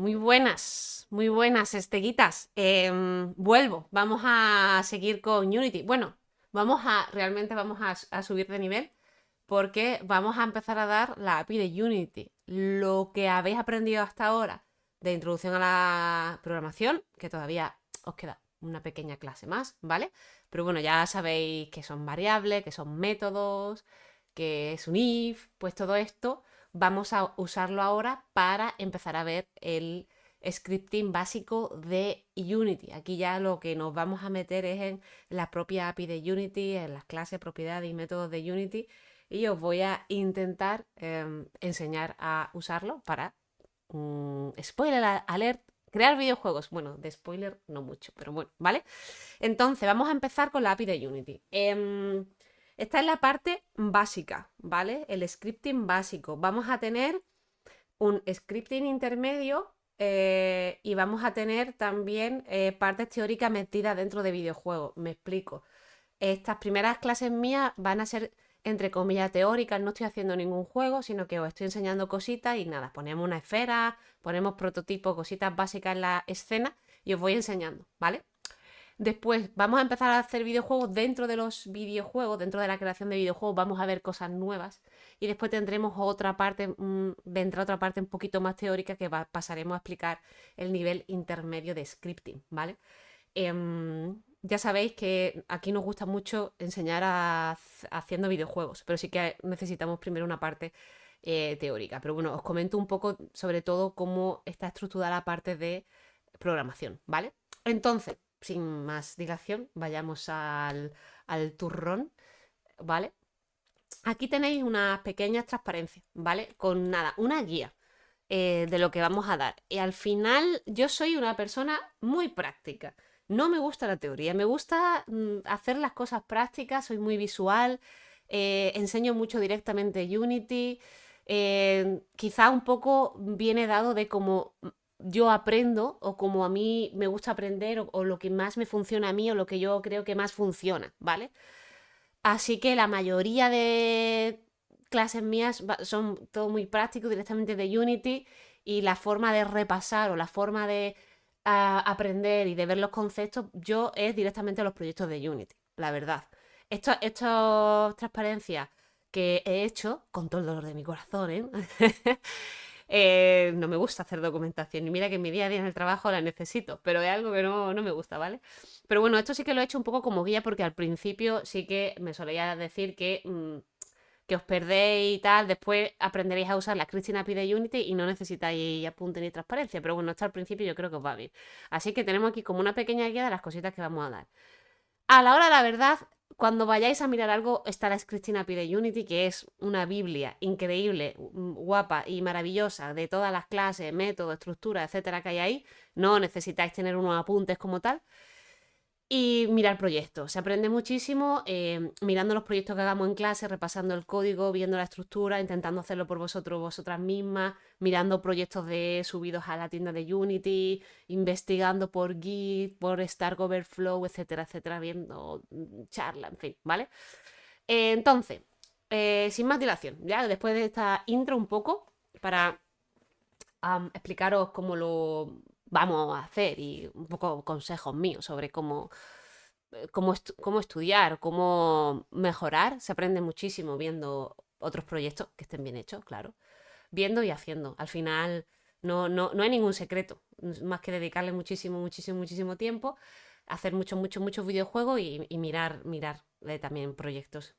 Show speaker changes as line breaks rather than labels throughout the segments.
Muy buenas, esteguitas. Vuelvo, vamos a seguir con Unity. Bueno, realmente vamos a subir de nivel porque vamos a empezar a dar la API de Unity. Lo que habéis aprendido hasta ahora de introducción a la programación, que todavía os queda una pequeña clase más, ¿vale? Pero bueno, ya sabéis que son variables, que son métodos, que es un if, pues todo esto vamos a usarlo ahora para empezar a ver el scripting básico de Unity. Aquí ya lo que nos vamos a meter es en la propia API de Unity, en las clases, propiedades y métodos de Unity, y os voy a intentar enseñar a usarlo para, spoiler alert, crear videojuegos. Bueno, de spoiler no mucho, pero bueno, ¿vale? Entonces, vamos a empezar con la API de Unity. Esta es la parte básica, ¿vale? El scripting básico. Vamos a tener un scripting intermedio y vamos a tener también partes teóricas metidas dentro de videojuegos. Me explico. Estas primeras clases mías van a ser, entre comillas, teóricas. No estoy haciendo ningún juego, sino que os estoy enseñando cositas y nada, ponemos una esfera, ponemos prototipos, cositas básicas en la escena y os voy enseñando, ¿vale? Después vamos a empezar a hacer videojuegos dentro de los videojuegos, dentro de la creación de videojuegos vamos a ver cosas nuevas y después tendremos otra parte, dentro de otra parte un poquito más teórica que pasaremos a explicar el nivel intermedio de scripting, ¿vale? Ya sabéis que aquí nos gusta mucho enseñar haciendo videojuegos, pero sí que necesitamos primero una parte teórica. Pero bueno, os comento un poco sobre todo cómo está estructurada la parte de programación, ¿vale? Entonces, sin más dilación, vayamos al turrón, ¿vale? Aquí tenéis unas pequeñas transparencias, ¿vale? Con nada, una guía de lo que vamos a dar. Y al final yo soy una persona muy práctica. No me gusta la teoría, me gusta hacer las cosas prácticas, soy muy visual, enseño mucho directamente Unity. Quizá un poco viene dado de cómo yo aprendo o como a mí me gusta aprender o lo que más me funciona a mí o lo que yo creo que más funciona, ¿vale? Así que la mayoría de clases mías son todo muy práctico, directamente de Unity, y la forma de repasar o la forma de aprender y de ver los conceptos, yo es directamente los proyectos de Unity, la verdad. Estas transparencias que he hecho, con todo el dolor de mi corazón, ¿eh? No me gusta hacer documentación. Y mira que en mi día a día en el trabajo la necesito, pero es algo que no me gusta, ¿vale? Pero bueno, esto sí que lo he hecho un poco como guía porque al principio sí que me solía decir que os perdéis y tal, después aprenderéis a usar la Scripting API de Unity y no necesitáis apunte ni transparencia, pero bueno, esto al principio yo creo que os va bien. Así que tenemos aquí como una pequeña guía de las cositas que vamos a dar. A la hora de la verdad, cuando vayáis a mirar algo, está la Scripting API de Unity, que es una biblia increíble, guapa y maravillosa de todas las clases, métodos, estructuras, etcétera, que hay ahí. No necesitáis tener unos apuntes como tal. Y mirar proyectos. Se aprende muchísimo mirando los proyectos que hagamos en clase, repasando el código, viendo la estructura, intentando hacerlo por vosotros, vosotras mismas, mirando proyectos subidos a la tienda de Unity, investigando por Git, por Stack Overflow, etcétera, etcétera, viendo charlas, en fin, ¿vale? Entonces, sin más dilación, ya después de esta intro un poco, para explicaros cómo lo vamos a hacer y un poco consejos míos sobre cómo estudiar, cómo mejorar. Se aprende muchísimo viendo otros proyectos que estén bien hechos, claro. Viendo y haciendo. Al final no hay ningún secreto, más que dedicarle muchísimo tiempo, hacer muchos videojuegos y mirar también proyectos.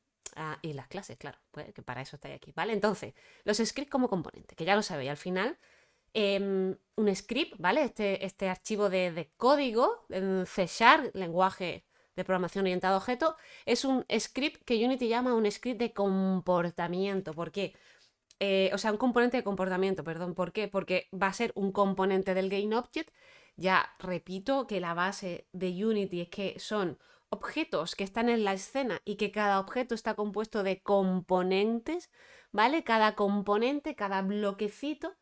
Y las clases, claro, pues, que para eso estáis aquí, ¿vale? Entonces, los scripts como componente, que ya lo sabéis, al final un script, ¿vale? Este archivo de código en C Sharp, lenguaje de programación orientado a objetos, es un script que Unity llama un script de comportamiento. ¿Por qué? O sea, un componente de comportamiento, perdón. ¿Por qué? Porque va a ser un componente del GameObject. Ya repito que la base de Unity es que son objetos que están en la escena y que cada objeto está compuesto de componentes, ¿vale? Cada componente, cada bloquecito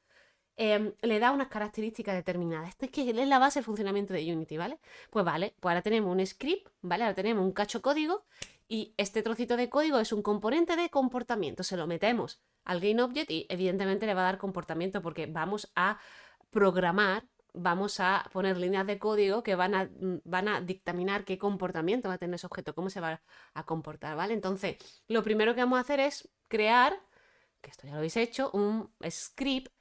le da unas características determinadas. Esto es que es la base del funcionamiento de Unity, ¿vale? Pues vale, pues ahora tenemos un script, ¿vale? Ahora tenemos un cacho código y este trocito de código es un componente de comportamiento. Se lo metemos al GameObject y evidentemente le va a dar comportamiento porque vamos a programar, vamos a poner líneas de código que van a dictaminar qué comportamiento va a tener ese objeto, cómo se va a comportar, ¿vale? Entonces, lo primero que vamos a hacer es crear, que esto ya lo habéis hecho, un script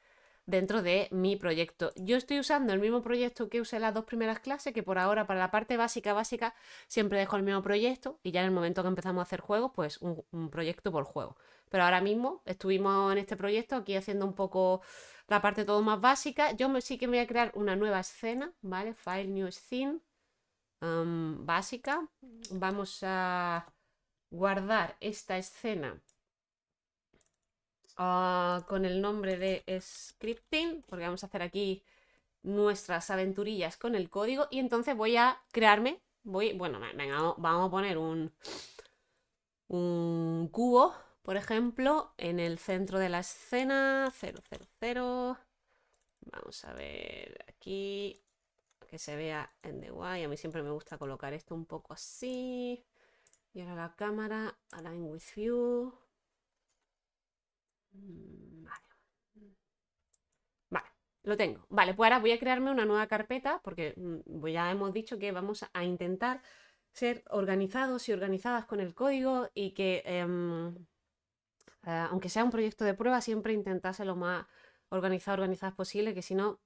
dentro de mi proyecto. Yo estoy usando el mismo proyecto que usé las dos primeras clases, que por ahora para la parte básica siempre dejo el mismo proyecto y ya en el momento que empezamos a hacer juegos, pues un proyecto por juego. Pero ahora mismo estuvimos en este proyecto aquí haciendo un poco la parte todo más básica. Sí que me voy a crear una nueva escena, ¿vale? File, new scene, básica. Vamos a guardar esta escena con el nombre de scripting, porque vamos a hacer aquí nuestras aventurillas con el código y entonces voy a crearme, bueno, venga, vamos a poner un cubo, por ejemplo, en el centro de la escena, 0, 0, 0. Vamos a ver aquí, que se vea en the way. A mí siempre me gusta colocar esto un poco así. Y ahora la cámara, align with view. Vale. Vale, lo tengo. Vale, pues ahora voy a crearme una nueva carpeta porque ya hemos dicho que vamos a intentar ser organizados y organizadas con el código y que aunque sea un proyecto de prueba, siempre intentase lo más organizadas posible, que si no,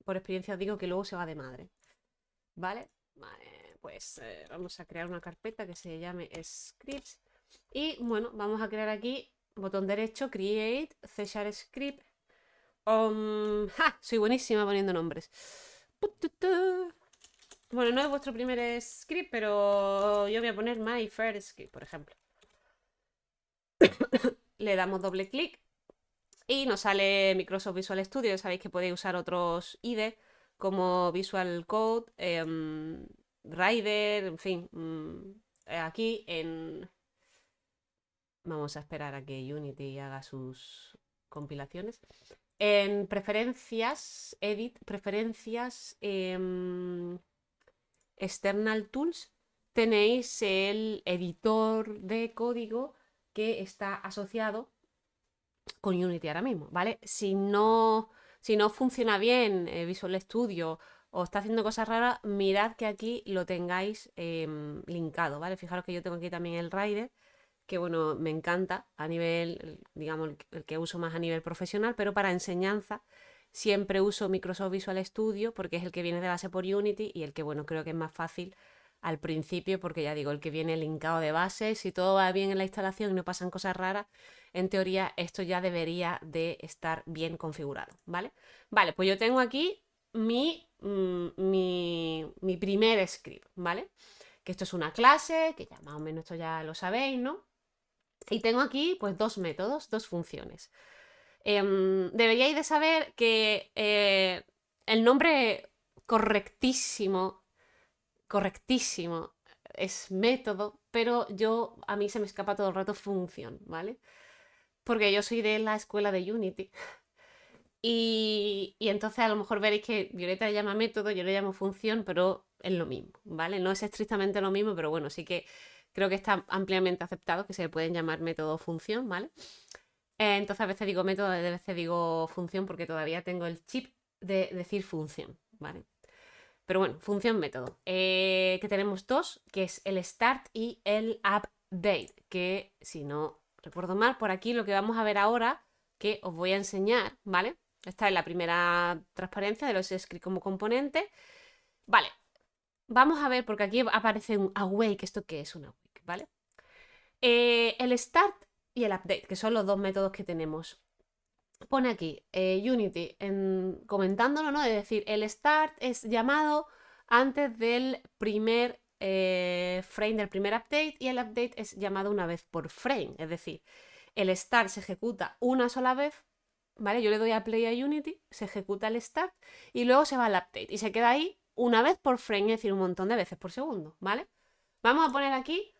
por experiencia os digo que luego se va de madre. ¿Vale? Vale, pues vamos a crear una carpeta que se llame scripts y bueno, vamos a crear aquí botón derecho, create, C# script. Soy buenísima poniendo nombres. Bueno, no es vuestro primer script, pero yo voy a poner my first script, por ejemplo. Le damos doble clic y nos sale Microsoft Visual Studio. Ya sabéis que podéis usar otros IDE como Visual Code, Rider, en fin. Aquí en... Vamos a esperar a que Unity haga sus compilaciones. En preferencias, edit, preferencias, external tools, tenéis el editor de código que está asociado con Unity ahora mismo, ¿vale? Si no funciona bien Visual Studio o está haciendo cosas raras, mirad que aquí lo tengáis linkado, ¿vale? Fijaros que yo tengo aquí también el Rider, que bueno, me encanta a nivel, digamos, el que uso más a nivel profesional, pero para enseñanza siempre uso Microsoft Visual Studio porque es el que viene de base por Unity y el que, bueno, creo que es más fácil al principio porque ya digo, el que viene linkado de base, si todo va bien en la instalación y no pasan cosas raras, en teoría esto ya debería de estar bien configurado, ¿vale? Vale, pues yo tengo aquí mi primer script, ¿vale? Que esto es una clase, que ya más o menos esto ya lo sabéis, ¿no? Y tengo aquí pues dos métodos, dos funciones. Deberíais de saber que el nombre correctísimo es método, pero a mí se me escapa todo el rato función, ¿vale? Porque yo soy de la escuela de Unity. Y entonces a lo mejor veréis que Violeta le llama método, yo le llamo función, pero es lo mismo, ¿vale? No es estrictamente lo mismo, pero bueno, sí que creo que está ampliamente aceptado que se pueden llamar método o función, ¿vale? Entonces a veces digo método, a veces digo función porque todavía tengo el chip de decir función, ¿vale? Pero bueno, función método. Que tenemos dos, que es el start y el update, que si no recuerdo mal, por aquí lo que vamos a ver ahora, que os voy a enseñar, ¿vale? Esta es la primera transparencia de los scripts como componente. Vale, vamos a ver, porque aquí aparece un awake. ¿Esto qué es un awake? ¿Vale? El start y el update, que son los dos métodos que tenemos. Pone aquí Unity comentándolo, ¿no? Es decir, el start es llamado antes del primer frame del primer update y el update es llamado una vez por frame. Es decir, el start se ejecuta una sola vez, ¿vale? Yo le doy a play a Unity, se ejecuta el start y luego se va al update y se queda ahí una vez por frame, es decir, un montón de veces por segundo, ¿vale? Vamos a poner aquí,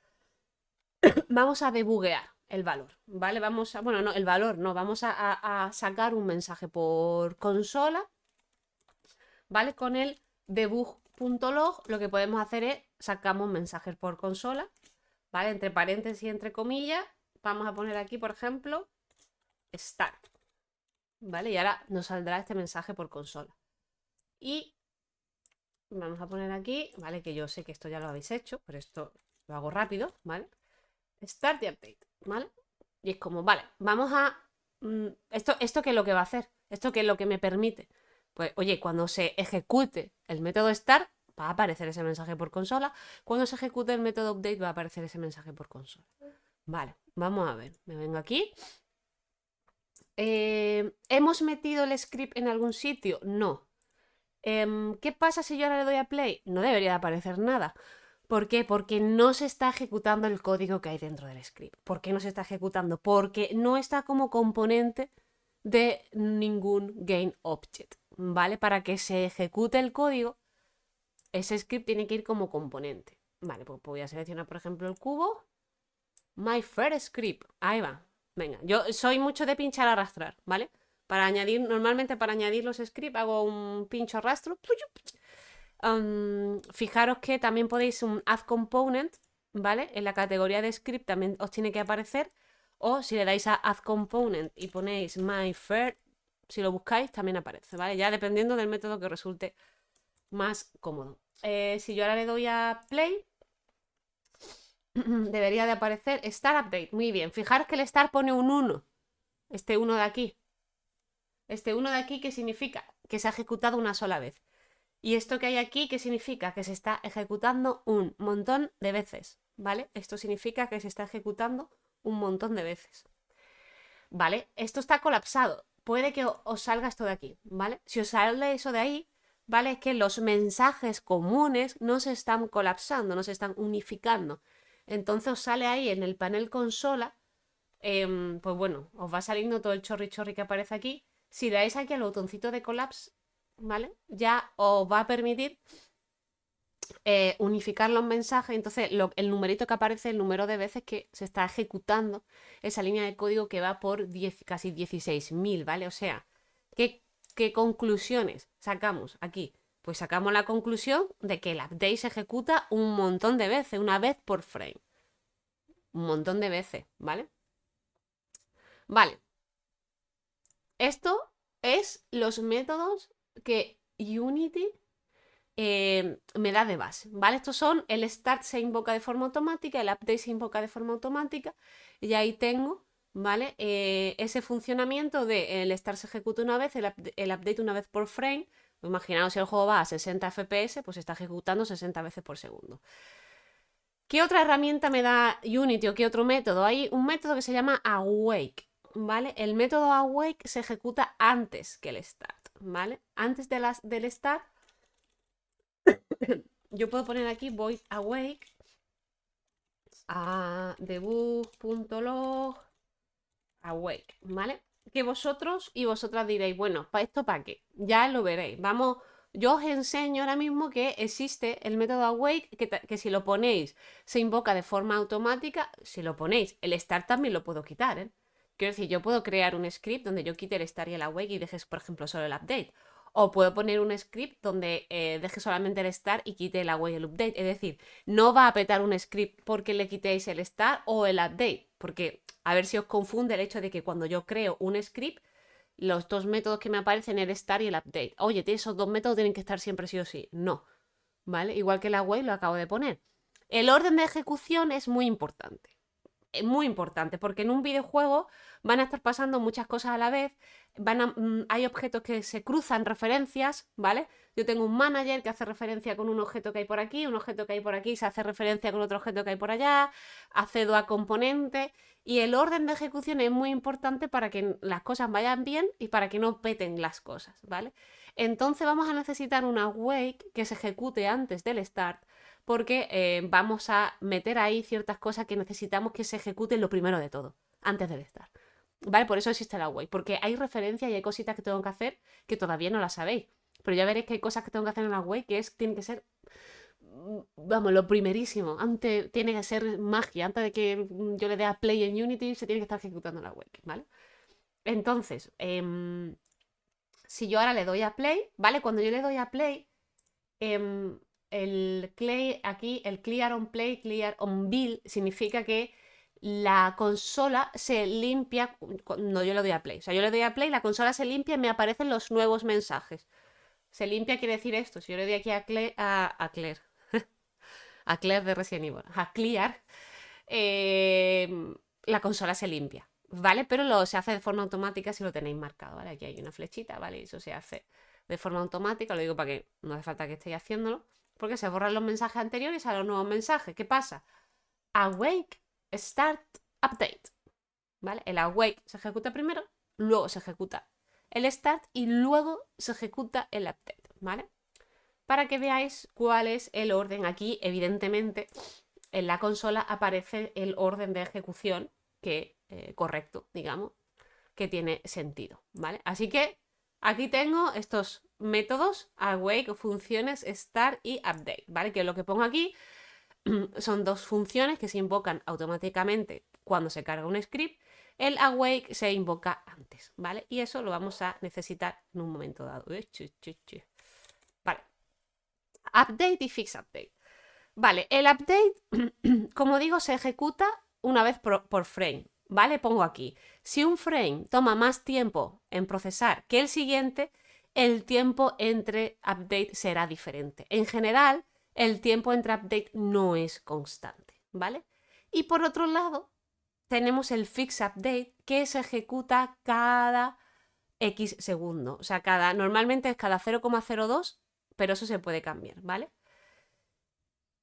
vamos a debuguear el valor, ¿vale? Bueno, no, el valor no, vamos a sacar un mensaje por consola, ¿vale? Con el debug.log lo que podemos hacer es sacamos mensajes por consola, ¿vale? Entre paréntesis y entre comillas, vamos a poner aquí, por ejemplo, start. ¿vale? Y ahora nos saldrá este mensaje por consola. Y vamos a poner aquí, ¿vale? Que yo sé que esto ya lo habéis hecho, pero esto lo hago rápido, ¿vale? Start the update, ¿vale? Y es como, vale, vamos a... ¿Esto qué es lo que va a hacer? ¿Esto qué es lo que me permite? Pues, oye, cuando se ejecute el método start, va a aparecer ese mensaje por consola. Cuando se ejecute el método update, va a aparecer ese mensaje por consola. Vale, vamos a ver. Me vengo aquí. ¿Hemos metido el script en algún sitio? No. ¿Qué pasa si yo ahora le doy a play? No debería aparecer nada. ¿Por qué? Porque no se está ejecutando el código que hay dentro del script. ¿Por qué no se está ejecutando? Porque no está como componente de ningún GameObject, ¿vale? Para que se ejecute el código, ese script tiene que ir como componente. Vale, pues voy a seleccionar, por ejemplo, el cubo. My first script. Ahí va. Venga, yo soy mucho de pinchar arrastrar, ¿vale? Para añadir, normalmente para añadir los scripts hago un pincho arrastro. Fijaros que también podéis un add component, ¿vale? En la categoría de script también os tiene que aparecer. O si le dais a add component y ponéis my first, si lo buscáis también aparece, ¿vale? Ya dependiendo del método que resulte más cómodo. Si yo ahora le doy a play, debería de aparecer Start Update. Muy bien. Fijaros que el Start pone un 1. Este 1 de aquí. Este 1 de aquí, ¿qué significa? Que se ha ejecutado una sola vez. Y esto que hay aquí, ¿qué significa? Que se está ejecutando un montón de veces, ¿vale? Esto significa que se está ejecutando un montón de veces. ¿Vale? Esto está colapsado. Puede que os salga esto de aquí, ¿vale? Si os sale eso de ahí, ¿vale? Es que los mensajes comunes no se están colapsando, no se están unificando. Entonces os sale ahí en el panel consola, pues bueno, os va saliendo todo el chorri chorri que aparece aquí. Si le dais aquí al botoncito de collapse, ¿vale? Ya os va a permitir unificar los mensajes. Entonces, el numerito que aparece, el número de veces que se está ejecutando esa línea de código que va por casi 16.000, ¿vale? O sea, ¿qué conclusiones sacamos aquí? Pues sacamos la conclusión de que el update se ejecuta un montón de veces, una vez por frame. Un montón de veces, ¿vale? Vale. Esto es los métodos que Unity me da de base, ¿vale? Estos son, el start se invoca de forma automática, el update se invoca de forma automática, y ahí tengo, ¿vale? Ese funcionamiento de el start se ejecuta una vez, el update una vez por frame. Imaginaos si el juego va a 60 FPS, pues está ejecutando 60 veces por segundo. ¿Qué otra herramienta me da Unity o qué otro método? Hay un método que se llama awake, ¿vale? El método awake se ejecuta antes que el start, ¿vale? Antes del start yo puedo poner aquí void awake a debug.log awake, ¿vale? Que vosotros y vosotras diréis, bueno, ¿para esto para qué? Ya lo veréis. Vamos, yo os enseño ahora mismo que existe el método awake, que si lo ponéis se invoca de forma automática. Si lo ponéis, el start también lo puedo quitar, ¿eh? Quiero decir, yo puedo crear un script donde yo quite el start y el awake y dejes, por ejemplo, solo el update. O puedo poner un script donde deje solamente el start y quite el awake y el update. Es decir, no va a petar un script porque le quitéis el start o el update. Porque a ver si os confunde el hecho de que cuando yo creo un script, los dos métodos que me aparecen, el start y el update. Oye, esos dos métodos tienen que estar siempre sí o sí. No, ¿vale? Igual que el awake lo acabo de poner. El orden de ejecución es muy importante. Es muy importante porque en un videojuego van a estar pasando muchas cosas a la vez, hay objetos que se cruzan referencias, ¿vale? Yo tengo un manager que hace referencia con un objeto que hay por aquí, un objeto que hay por aquí se hace referencia con otro objeto que hay por allá, accedo a componentes y el orden de ejecución es muy importante para que las cosas vayan bien y para que no peten las cosas, ¿vale? Entonces vamos a necesitar una wake que se ejecute antes del start porque vamos a meter ahí ciertas cosas que necesitamos que se ejecuten lo primero de todo, antes del start. ¿Vale? Por eso existe la wake, porque hay referencias y hay cositas que tengo que hacer que todavía no las sabéis. Pero ya veréis que hay cosas que tengo que hacer en la wake que tienen que ser, vamos, lo primerísimo. Antes tiene que ser magia. Antes de que yo le dé a play en Unity, se tiene que estar ejecutando la wake, ¿vale? Entonces, si yo ahora le doy a play, ¿vale? Cuando yo le doy a play, el clear on play, clear on build, significa que la consola se limpia cuando yo le doy a play. O sea, yo le doy a play, la consola se limpia y me aparecen los nuevos mensajes. Se limpia quiere decir esto. Si yo le doy aquí a Claire, a Claire de Resident Evil, a Clear, la consola se limpia, ¿vale? Pero se hace de forma automática si lo tenéis marcado, ¿vale? Aquí hay una flechita, ¿vale? Eso se hace de forma automática, lo digo para que no hace falta que estéis haciéndolo, porque se borran los mensajes anteriores a los nuevos mensajes. ¿Qué pasa? Awake, start, update, ¿vale? El awake se ejecuta primero, luego se ejecuta el start y luego se ejecuta el update, ¿vale? Para que veáis cuál es el orden. Aquí, evidentemente, en la consola aparece el orden de ejecución que correcto, digamos, que tiene sentido, ¿vale? Así que aquí tengo estos métodos, awake, funciones, start y update, ¿vale? Que lo que pongo aquí son dos funciones que se invocan automáticamente cuando se carga un script. El awake se invoca antes, ¿vale? Y eso lo vamos a necesitar en un momento dado. Vale. Update y fix update. Vale, el update, como digo, se ejecuta una vez por frame, ¿vale? Pongo aquí. Si un frame toma más tiempo en procesar que el siguiente, el tiempo entre update será diferente. En general, el tiempo entre update no es constante, ¿vale? Y por otro lado, tenemos el fix update que se ejecuta cada X segundo. O sea, normalmente es cada 0,02, pero eso se puede cambiar, ¿vale?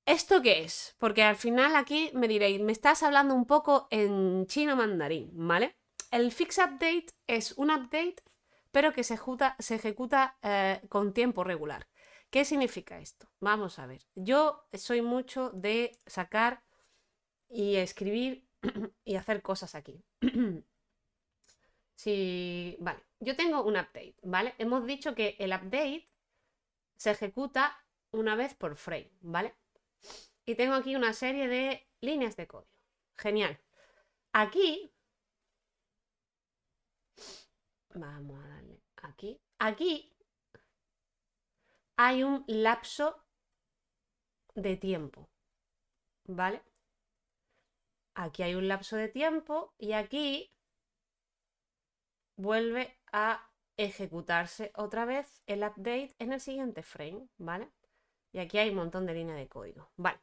¿Esto qué es? Porque al final aquí me diréis, me estás hablando un poco en chino mandarín, ¿vale? El fix update es un update, pero que se ejecuta con tiempo regular. ¿Qué significa esto? Vamos a ver. Yo soy mucho de sacar y escribir y hacer cosas aquí. Sí, vale. Yo tengo un update, ¿vale? Hemos dicho que el update se ejecuta una vez por frame, ¿vale? Y tengo aquí una serie de líneas de código. Genial. Aquí, vamos a darle aquí. Aquí hay un lapso de tiempo, ¿vale? Aquí hay un lapso de tiempo y aquí vuelve a ejecutarse otra vez el update en el siguiente frame, ¿vale? Y aquí hay un montón de líneas de código, ¿vale?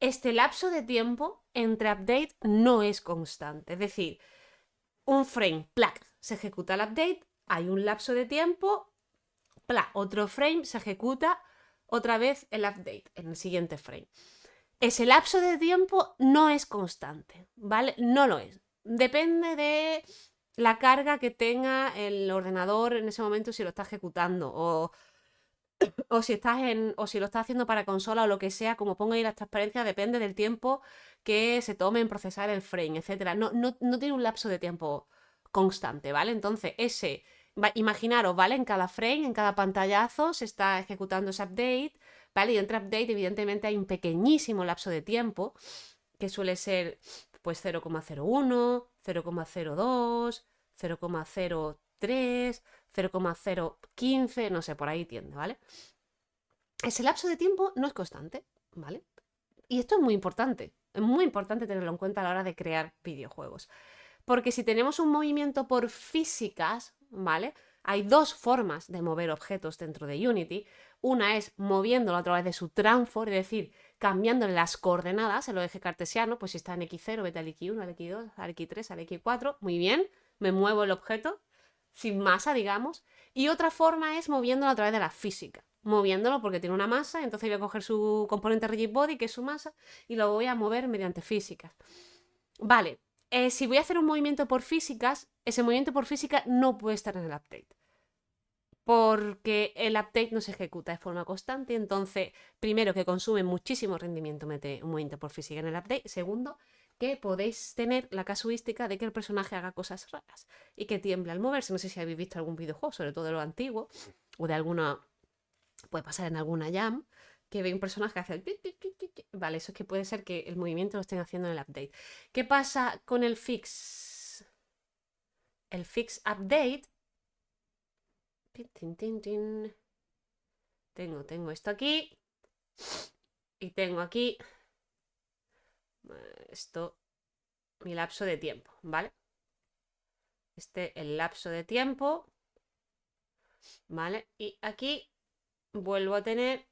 Este lapso de tiempo entre update no es constante, es decir, un frame, plac, se ejecuta el update, hay un lapso de tiempo, plac, otro frame, se ejecuta otra vez el update en el siguiente frame. Ese lapso de tiempo no es constante, ¿vale? No lo es. Depende de la carga que tenga el ordenador en ese momento si lo está ejecutando o si lo estás haciendo para consola o lo que sea, como pongo ahí las transparencias, depende del tiempo que se tome en procesar el frame, etcétera. No tiene un lapso de tiempo constante, ¿vale? Entonces, imaginaros, ¿vale? En cada frame, en cada pantallazo se está ejecutando ese update, ¿vale? Y entre update, evidentemente, hay un pequeñísimo lapso de tiempo, que suele ser pues 0,01, 0,02, 0,03, 0,015, no sé, por ahí tiende, ¿vale? Ese lapso de tiempo no es constante, ¿vale? Y esto es muy importante tenerlo en cuenta a la hora de crear videojuegos. Porque si tenemos un movimiento por físicas, ¿vale? Hay dos formas de mover objetos dentro de Unity. Una es moviéndolo a través de su transform, es decir, cambiándole las coordenadas en los ejes cartesianos, pues si está en X0, vete al X1, al X2, al X3, al X4, muy bien, me muevo el objeto sin masa, digamos. Y otra forma es moviéndolo a través de la física. Moviéndolo porque tiene una masa, entonces voy a coger su componente rigid body, que es su masa, y lo voy a mover mediante físicas. Vale, si voy a hacer un movimiento por físicas, ese movimiento por física no puede estar en el update. Porque el update no se ejecuta de forma constante, entonces, primero, que consume muchísimo rendimiento mete un movimiento por física en el update. Segundo, que podéis tener la casuística de que el personaje haga cosas raras y que tiemble al moverse. No sé si habéis visto algún videojuego, sobre todo de lo antiguo, o de alguna. Puede pasar en alguna jam, que ve un personaje que hace el. Vale, eso es que puede ser que el movimiento lo estén haciendo en el update. ¿Qué pasa con el fix? El fix update. Tengo esto aquí. Y tengo aquí. Esto. mi lapso de tiempo, ¿vale? El lapso de tiempo, ¿vale? Y aquí vuelvo a tener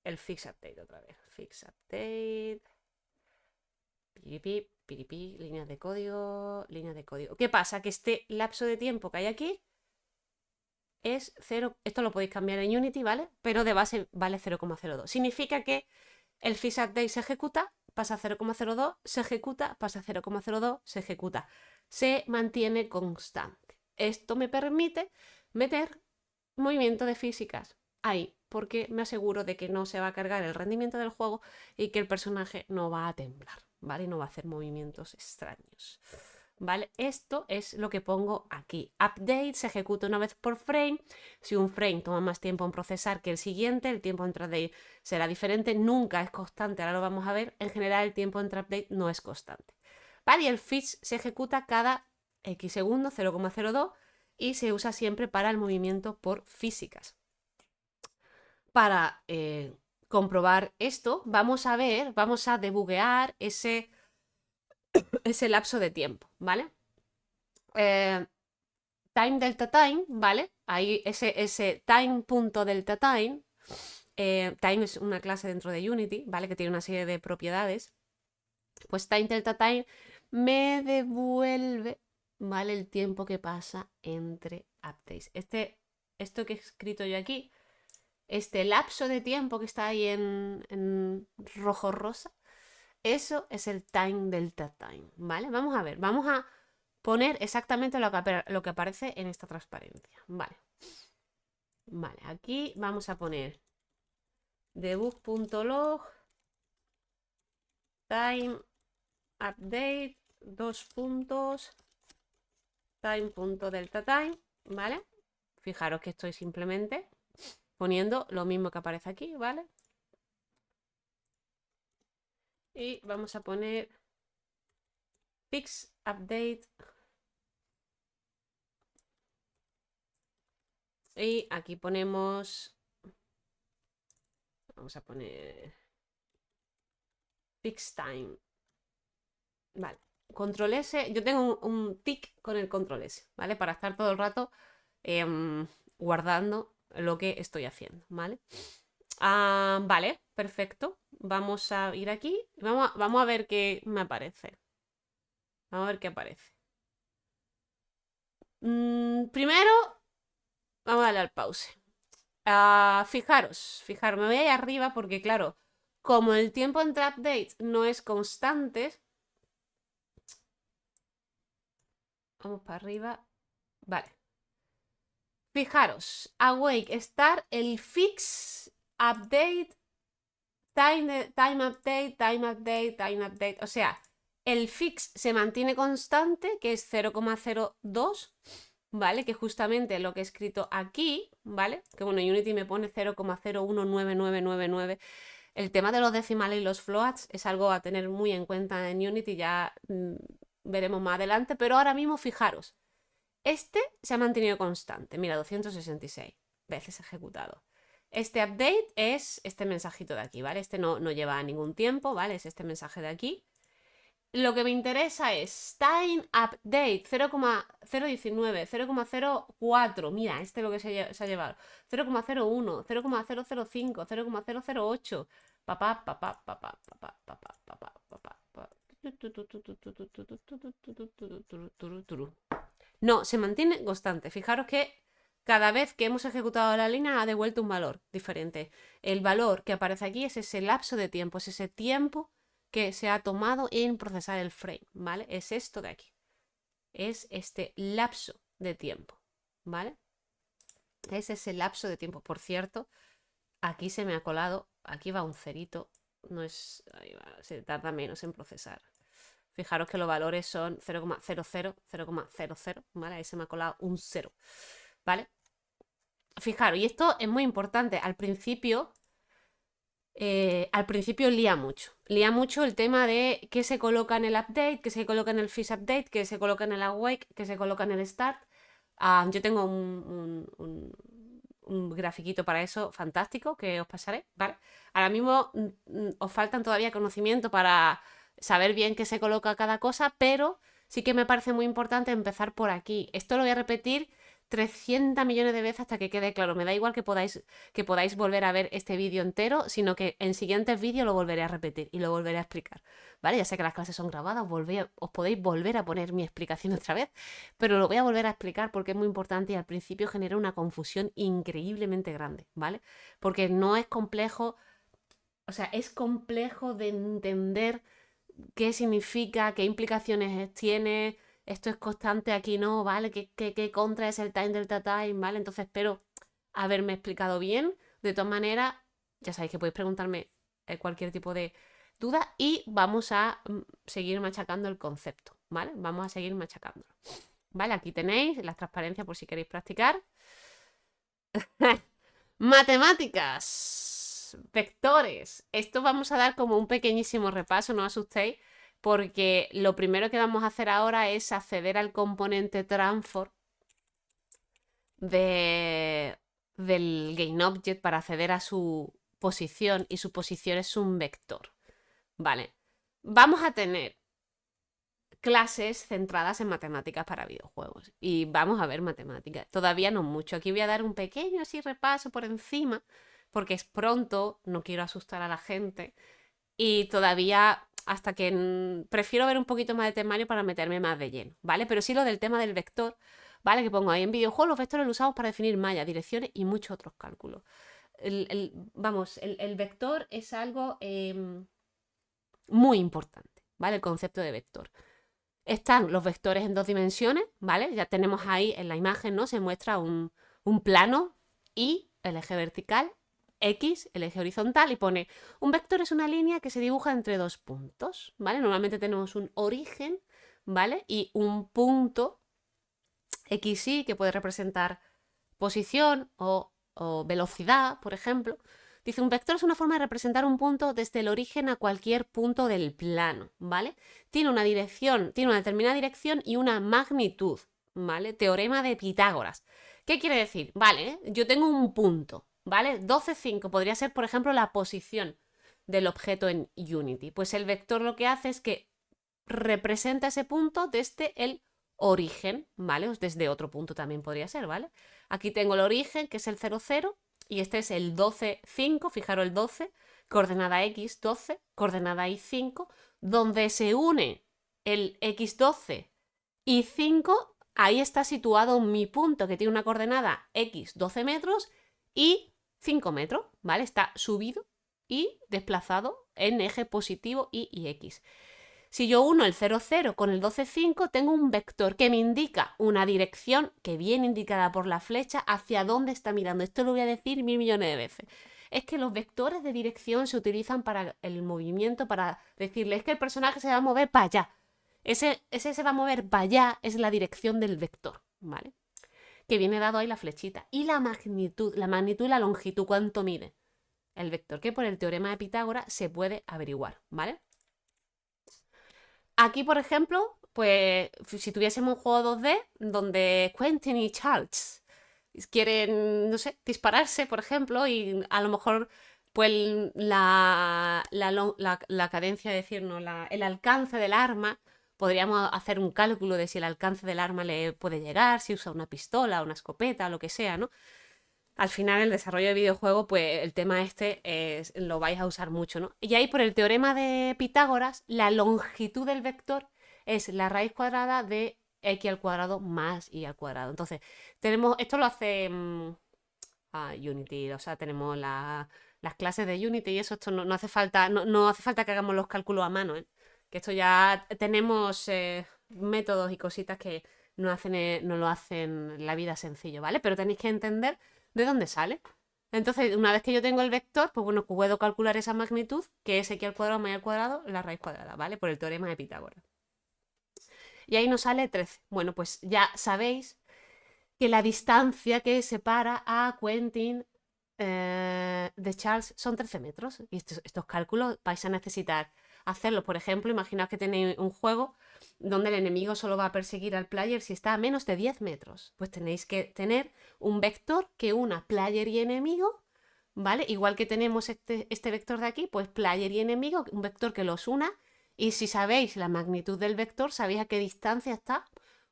el fix update otra vez. Fix update. Piripi, piripi, líneas de código, líneas de código. ¿Qué pasa? Que este lapso de tiempo que hay aquí es 0. Esto lo podéis cambiar en Unity, ¿vale? Pero de base vale 0,02. Significa que el fix update se ejecuta, pasa a 0,02, se ejecuta, pasa a 0,02, se ejecuta. Se mantiene constante. Esto me permite meter movimiento de físicas ahí, porque me aseguro de que no se va a cargar el rendimiento del juego y que el personaje no va a temblar, ¿vale? Y no va a hacer movimientos extraños. ¿Vale? Esto es lo que pongo aquí. Update se ejecuta una vez por frame. Si un frame toma más tiempo en procesar que el siguiente, el tiempo entre update será diferente. Nunca es constante, ahora lo vamos a ver. En general, el tiempo entre update no es constante. ¿Vale? Y el fix se ejecuta cada X segundos, 0,02, y se usa siempre para el movimiento por físicas. Para comprobar esto, vamos a debuguear ese lapso de tiempo, ¿vale? Time delta time, ¿vale? Ahí ese time.delta time. Time es una clase dentro de Unity, ¿vale? Que tiene una serie de propiedades. Pues time delta time me devuelve, ¿vale? El tiempo que pasa entre updates. Esto que he escrito yo aquí, este lapso de tiempo que está ahí en rojo rosa, eso es el time delta time, ¿vale? Vamos a ver, vamos a poner exactamente lo que aparece en esta transparencia, ¿vale? Vale, aquí vamos a poner debug.log time update, time.delta time, ¿vale? Fijaros que estoy simplemente poniendo lo mismo que aparece aquí, ¿vale? Y vamos a poner fix update. Y aquí ponemos, vamos a poner fix time. Vale, control S, yo tengo un tic con el control S, ¿vale? Para estar todo el rato guardando lo que estoy haciendo, ¿vale? Vale, perfecto. Vamos a ir aquí. Vamos a ver qué me aparece. Vamos a ver qué aparece. Primero, vamos a darle al pause. Fijaros, me voy ahí arriba porque, claro, como el tiempo entre updates no es constante, vamos para arriba. Vale. Fijaros, awake, start, el fix, update, time update, time update, time update. O sea, el fix se mantiene constante, que es 0,02, ¿vale? Que justamente lo que he escrito aquí, ¿vale? Que bueno, Unity me pone 0,019999. El tema de los decimales y los floats es algo a tener muy en cuenta en Unity, ya veremos más adelante, pero ahora mismo fijaros, este se ha mantenido constante, mira, 266 veces ejecutado. Este update es este mensajito de aquí, ¿vale? Este no lleva ningún tiempo, ¿vale? Es este mensaje de aquí. Lo que me interesa es time update 0,019, 0,04. Mira, este es lo que se ha llevado. 0,01, 0,005, 0,008. Papá, papá, papá, papá, papá, papá, papá. No, se mantiene constante. Fijaros que cada vez que hemos ejecutado la línea ha devuelto un valor diferente. El valor que aparece aquí es ese lapso de tiempo, es ese tiempo que se ha tomado en procesar el frame, ¿vale? Es esto de aquí. Es este lapso de tiempo, ¿vale? Es ese lapso de tiempo. Por cierto, aquí se me ha colado, aquí va un cerito, no es, ahí va, se tarda menos en procesar. Fijaros que los valores son 0,00, 0,00, ¿vale? Ahí se me ha colado un 0, ¿vale? Fijaros, y esto es muy importante, al principio lía mucho. Lía mucho el tema de qué se coloca en el update, qué se coloca en el fix update, qué se coloca en el awake, qué se coloca en el start. Yo tengo un grafiquito para eso fantástico que os pasaré, ¿vale? Ahora mismo os faltan todavía conocimiento para saber bien qué se coloca cada cosa, pero sí que me parece muy importante empezar por aquí. Esto lo voy a repetir 300 millones de veces hasta que quede claro. Me da igual que podáis volver a ver este vídeo entero, sino que en siguientes vídeos lo volveré a repetir y lo volveré a explicar. ¿Vale? Ya sé que las clases son grabadas, os podéis volver a poner mi explicación otra vez, pero lo voy a volver a explicar porque es muy importante y al principio genera una confusión increíblemente grande, ¿vale? Porque no es complejo, o sea, es complejo de entender qué significa, qué implicaciones tiene, esto es constante, aquí no, ¿vale? ¿Qué contra es el time delta time, ¿vale? Entonces espero haberme explicado bien. De todas maneras, ya sabéis que podéis preguntarme cualquier tipo de duda y vamos a seguir machacando el concepto, ¿vale? Vamos a seguir machacándolo. ¿Vale? Aquí tenéis las transparencias por si queréis practicar. Matemáticas, vectores. Esto vamos a dar como un pequeñísimo repaso, no os asustéis, porque lo primero que vamos a hacer ahora es acceder al componente transform del GainObject para acceder a su posición, y su posición es un vector. Vale, vamos a tener clases centradas en matemáticas para videojuegos y vamos a ver matemáticas. Todavía no mucho. Aquí voy a dar un pequeño así repaso por encima porque es pronto, no quiero asustar a la gente y todavía hasta que prefiero ver un poquito más de temario para meterme más de lleno, ¿vale? Pero sí lo del tema del vector, ¿vale? Que pongo ahí en videojuegos, los vectores los usamos para definir mallas, direcciones y muchos otros cálculos. El vector es algo muy importante, ¿vale? El concepto de vector. Están los vectores en 2 dimensiones, ¿vale? Ya tenemos ahí en la imagen, ¿no? Se muestra un plano y el eje vertical, X, el eje horizontal, y pone un vector es una línea que se dibuja entre 2 puntos, ¿vale? Normalmente tenemos un origen, ¿vale? Y un punto XY que puede representar posición o velocidad, por ejemplo. Dice, un vector es una forma de representar un punto desde el origen a cualquier punto del plano, ¿vale? Tiene una dirección, tiene una determinada dirección y una magnitud, ¿vale? Teorema de Pitágoras. ¿Qué quiere decir? Vale, yo tengo un punto, ¿vale? 12,5 podría ser, por ejemplo, la posición del objeto en Unity. Pues el vector lo que hace es que representa ese punto desde el origen, ¿vale? O desde otro punto también podría ser, ¿vale? Aquí tengo el origen, que es el 0, 0, y este es el 12, 5, fijaros el 12, coordenada X, 12, coordenada Y, 5, donde se une el X12 y 5, ahí está situado mi punto, que tiene una coordenada X, 12 metros, y 5 metros, ¿vale? Está subido y desplazado en eje positivo y X. Si yo uno el 0, 0 con el 12, 5, tengo un vector que me indica una dirección que viene indicada por la flecha hacia dónde está mirando. Esto lo voy a decir 1000 millones de veces. Es que los vectores de dirección se utilizan para el movimiento, para decirle, es que el personaje se va a mover para allá. Ese se va a mover para allá, es la dirección del vector, ¿vale? Que viene dado ahí la flechita. Y la magnitud y la longitud, ¿cuánto mide? El vector, que por el teorema de Pitágoras se puede averiguar, ¿vale? Aquí, por ejemplo, pues si tuviésemos un juego 2D donde Quentin y Charles quieren, no sé, dispararse, por ejemplo, y a lo mejor pues la cadencia, decir, no, el alcance del arma, podríamos hacer un cálculo de si el alcance del arma le puede llegar, si usa una pistola, una escopeta, lo que sea, ¿no? Al final, el desarrollo de videojuegos, pues el tema lo vais a usar mucho, ¿no? Y ahí, por el teorema de Pitágoras, la longitud del vector es la raíz cuadrada de x al cuadrado más y al cuadrado. Entonces, esto lo hace Unity, o sea, tenemos las clases de Unity y eso, esto no hace falta, no hace falta que hagamos los cálculos a mano, ¿eh? Que esto ya tenemos métodos y cositas que no lo hacen la vida sencillo, ¿vale? Pero tenéis que entender de dónde sale. Entonces, una vez que yo tengo el vector, pues bueno, puedo calcular esa magnitud, que es x al cuadrado más y al cuadrado, la raíz cuadrada, ¿vale? Por el teorema de Pitágoras. Y ahí nos sale 13. Bueno, pues ya sabéis que la distancia que separa a Quentin de Charles son 13 metros. Y estos cálculos vais a necesitar hacerlos. Por ejemplo, imaginaos que tenéis un juego donde el enemigo solo va a perseguir al player si está a menos de 10 metros. Pues tenéis que tener un vector que una player y enemigo, ¿vale? Igual que tenemos este vector de aquí, pues player y enemigo, un vector que los una Y si sabéis la magnitud del vector, sabéis a qué distancia está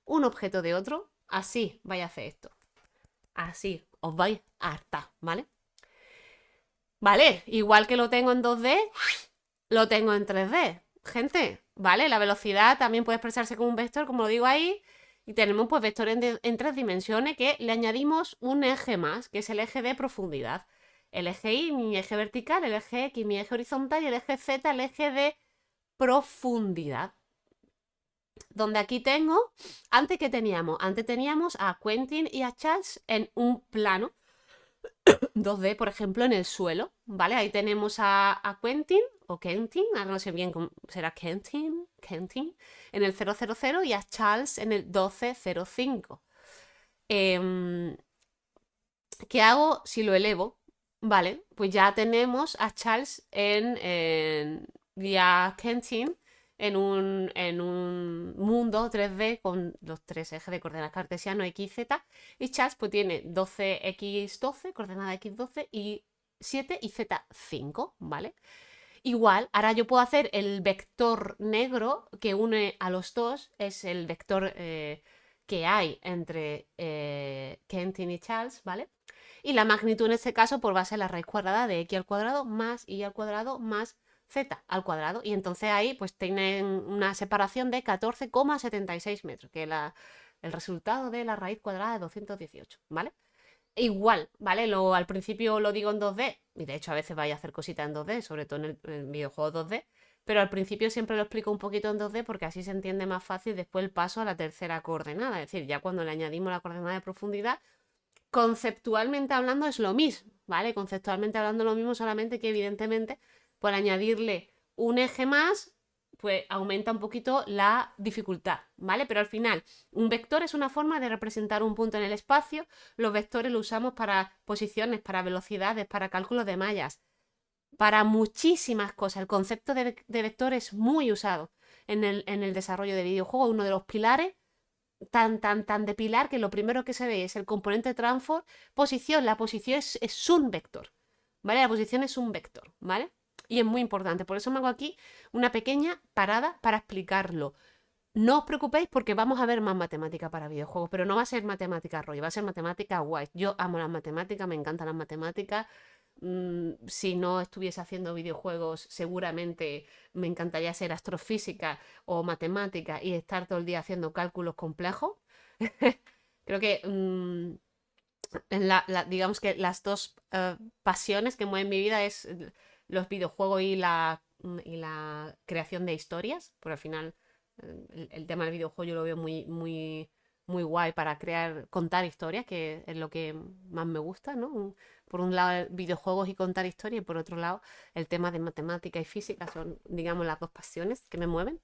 un objeto de otro. Así vais a hacer esto. Así os vais a hartar, ¿vale? Vale, igual que lo tengo en 2D, lo tengo en 3D. Gente, ¿vale? La velocidad también puede expresarse como un vector, como lo digo ahí. Y tenemos pues vector en 3 dimensiones que le añadimos un eje más, que es el eje de profundidad. El eje Y, mi eje vertical, el eje X, mi eje horizontal y el eje Z, el eje de profundidad. Donde aquí tengo, antes que teníamos, antes teníamos a Quentin y a Charles en un plano 2D, por ejemplo, en el suelo, ¿vale? Ahí tenemos a Quentin, o Kentin, ahora no sé bien cómo será Kentin, en el 000 y a Charles en el 1205. ¿Qué hago si lo elevo? Vale, pues ya tenemos a Charles y a Kentin en un mundo 3D con los 3 ejes de coordenadas cartesiano X, Z. Y Charles pues tiene 12x12, coordenada x12 y 7 y z5, ¿vale? Igual, ahora yo puedo hacer el vector negro que une a los dos, es el vector que hay entre Kentin y Charles, ¿vale? Y la magnitud en este caso pues va a ser la raíz cuadrada de x al cuadrado más y al cuadrado más z al cuadrado. Y entonces ahí pues tienen una separación de 14,76 metros, que es el resultado de la raíz cuadrada de 218, ¿vale? Igual, ¿vale? Al principio lo digo en 2D, y de hecho a veces vais a hacer cositas en 2D, sobre todo en el videojuego 2D, pero al principio siempre lo explico un poquito en 2D porque así se entiende más fácil después el paso a la tercera coordenada, es decir, ya cuando le añadimos la coordenada de profundidad, conceptualmente hablando es lo mismo, ¿vale? Conceptualmente hablando lo mismo, solamente que evidentemente por añadirle un eje más, pues aumenta un poquito la dificultad, ¿vale? Pero al final, un vector es una forma de representar un punto en el espacio. Los vectores los usamos para posiciones, para velocidades, para cálculos de mallas, para muchísimas cosas. El concepto de vector es muy usado en el desarrollo de videojuegos, uno de los pilares tan de pilar que lo primero que se ve es el componente transform, posición. La posición es un vector, ¿vale? La posición es un vector, ¿vale? Y es muy importante. Por eso me hago aquí una pequeña parada para explicarlo. No os preocupéis porque vamos a ver más matemática para videojuegos, pero no va a ser matemática rollo, va a ser matemática guay. Yo amo las matemáticas, me encantan las matemáticas. Si no estuviese haciendo videojuegos, seguramente me encantaría ser astrofísica o matemática y estar todo el día haciendo cálculos complejos. Creo que digamos que las dos pasiones que mueven mi vida es los videojuegos y la creación de historias, porque al final el tema del videojuego yo lo veo muy, muy, muy guay para contar historias, que es lo que más me gusta, ¿no? Por un lado videojuegos y contar historias y por otro lado el tema de matemática y física son, digamos, las dos pasiones que me mueven.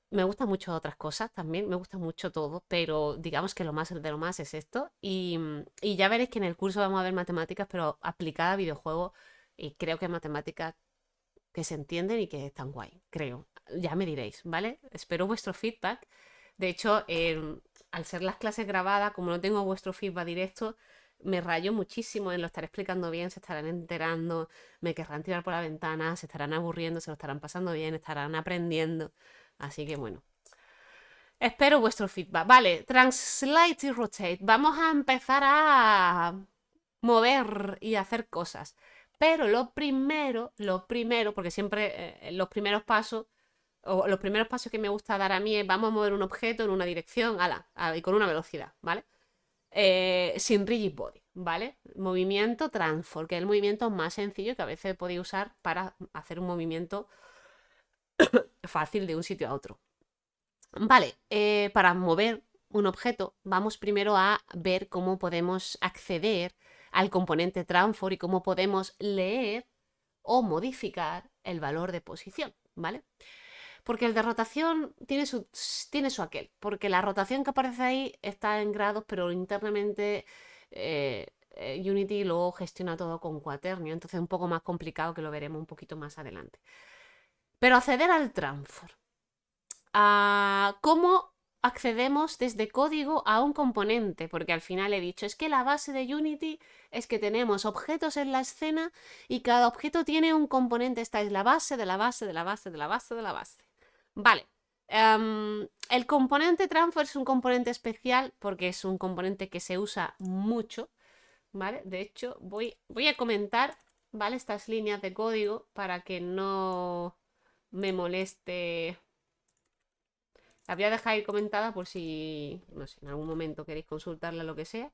Me gustan mucho otras cosas también, me gusta mucho todo, pero digamos que lo más de lo más es esto. Y ya veréis que en el curso vamos a ver matemáticas, pero aplicada a videojuegos, y creo que matemáticas que se entienden y que están guay, creo. Ya me diréis, ¿vale? Espero vuestro feedback. De hecho, al ser las clases grabadas, como no tengo vuestro feedback directo, me rayo muchísimo en lo estar explicando bien, se estarán enterando, me querrán tirar por la ventana, se estarán aburriendo, se lo estarán pasando bien, estarán aprendiendo. Así que bueno, espero vuestro feedback. Vale, translate y rotate. Vamos a empezar a mover y hacer cosas. Pero lo primero, porque siempre los primeros pasos, o los primeros pasos que me gusta dar a mí es vamos a mover un objeto en una dirección, y con una velocidad, ¿vale? Sin rigid body, ¿vale? Movimiento transform, que es el movimiento más sencillo que a veces podéis usar para hacer un movimiento fácil de un sitio a otro. Vale, para mover un objeto, vamos primero a ver cómo podemos acceder al componente transform y cómo podemos leer o modificar el valor de posición, ¿vale? Porque el de rotación tiene su aquel, porque la rotación que aparece ahí está en grados, pero internamente Unity lo gestiona todo con cuaternio, entonces es un poco más complicado, que lo veremos un poquito más adelante. Pero acceder al transform. ¿Cómo accedemos desde código a un componente, porque al final he dicho, es que la base de Unity es que tenemos objetos en la escena y cada objeto tiene un componente. Esta es la base de la base de la base de la base de la base. Vale. El componente transfer es un componente especial porque es un componente que se usa mucho, ¿vale? De hecho, voy a comentar, ¿vale? Estas líneas de código para que no me moleste. La voy a dejar ahí comentada por si, no sé, en algún momento queréis consultarla, lo que sea.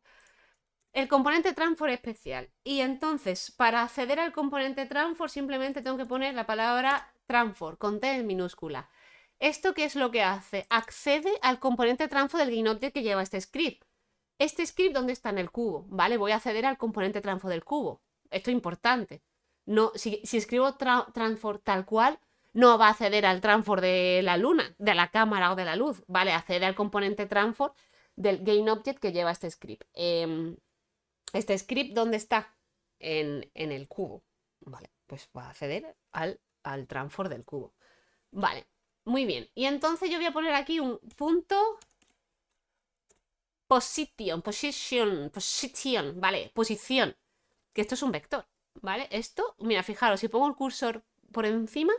El componente transfer especial. Y entonces, para acceder al componente transfer, simplemente tengo que poner la palabra transfer, con T en minúscula. ¿Esto qué es lo que hace? Accede al componente transfer del GameObject que lleva este script. Este script, ¿dónde está? En el cubo, ¿vale? Voy a acceder al componente transfer del cubo. Esto es importante. No, si escribo transfer tal cual, no va a acceder al transfer de la luna, de la cámara o de la luz, ¿vale? Accede al componente transfer del GameObject que lleva este script. Este script, ¿dónde está? En el cubo. Vale, pues va a acceder al transfer del cubo. Vale, muy bien. Y entonces yo voy a poner aquí un punto position, vale, posición. Que esto es un vector, ¿vale? Esto, mira, fijaros, si pongo el cursor por encima,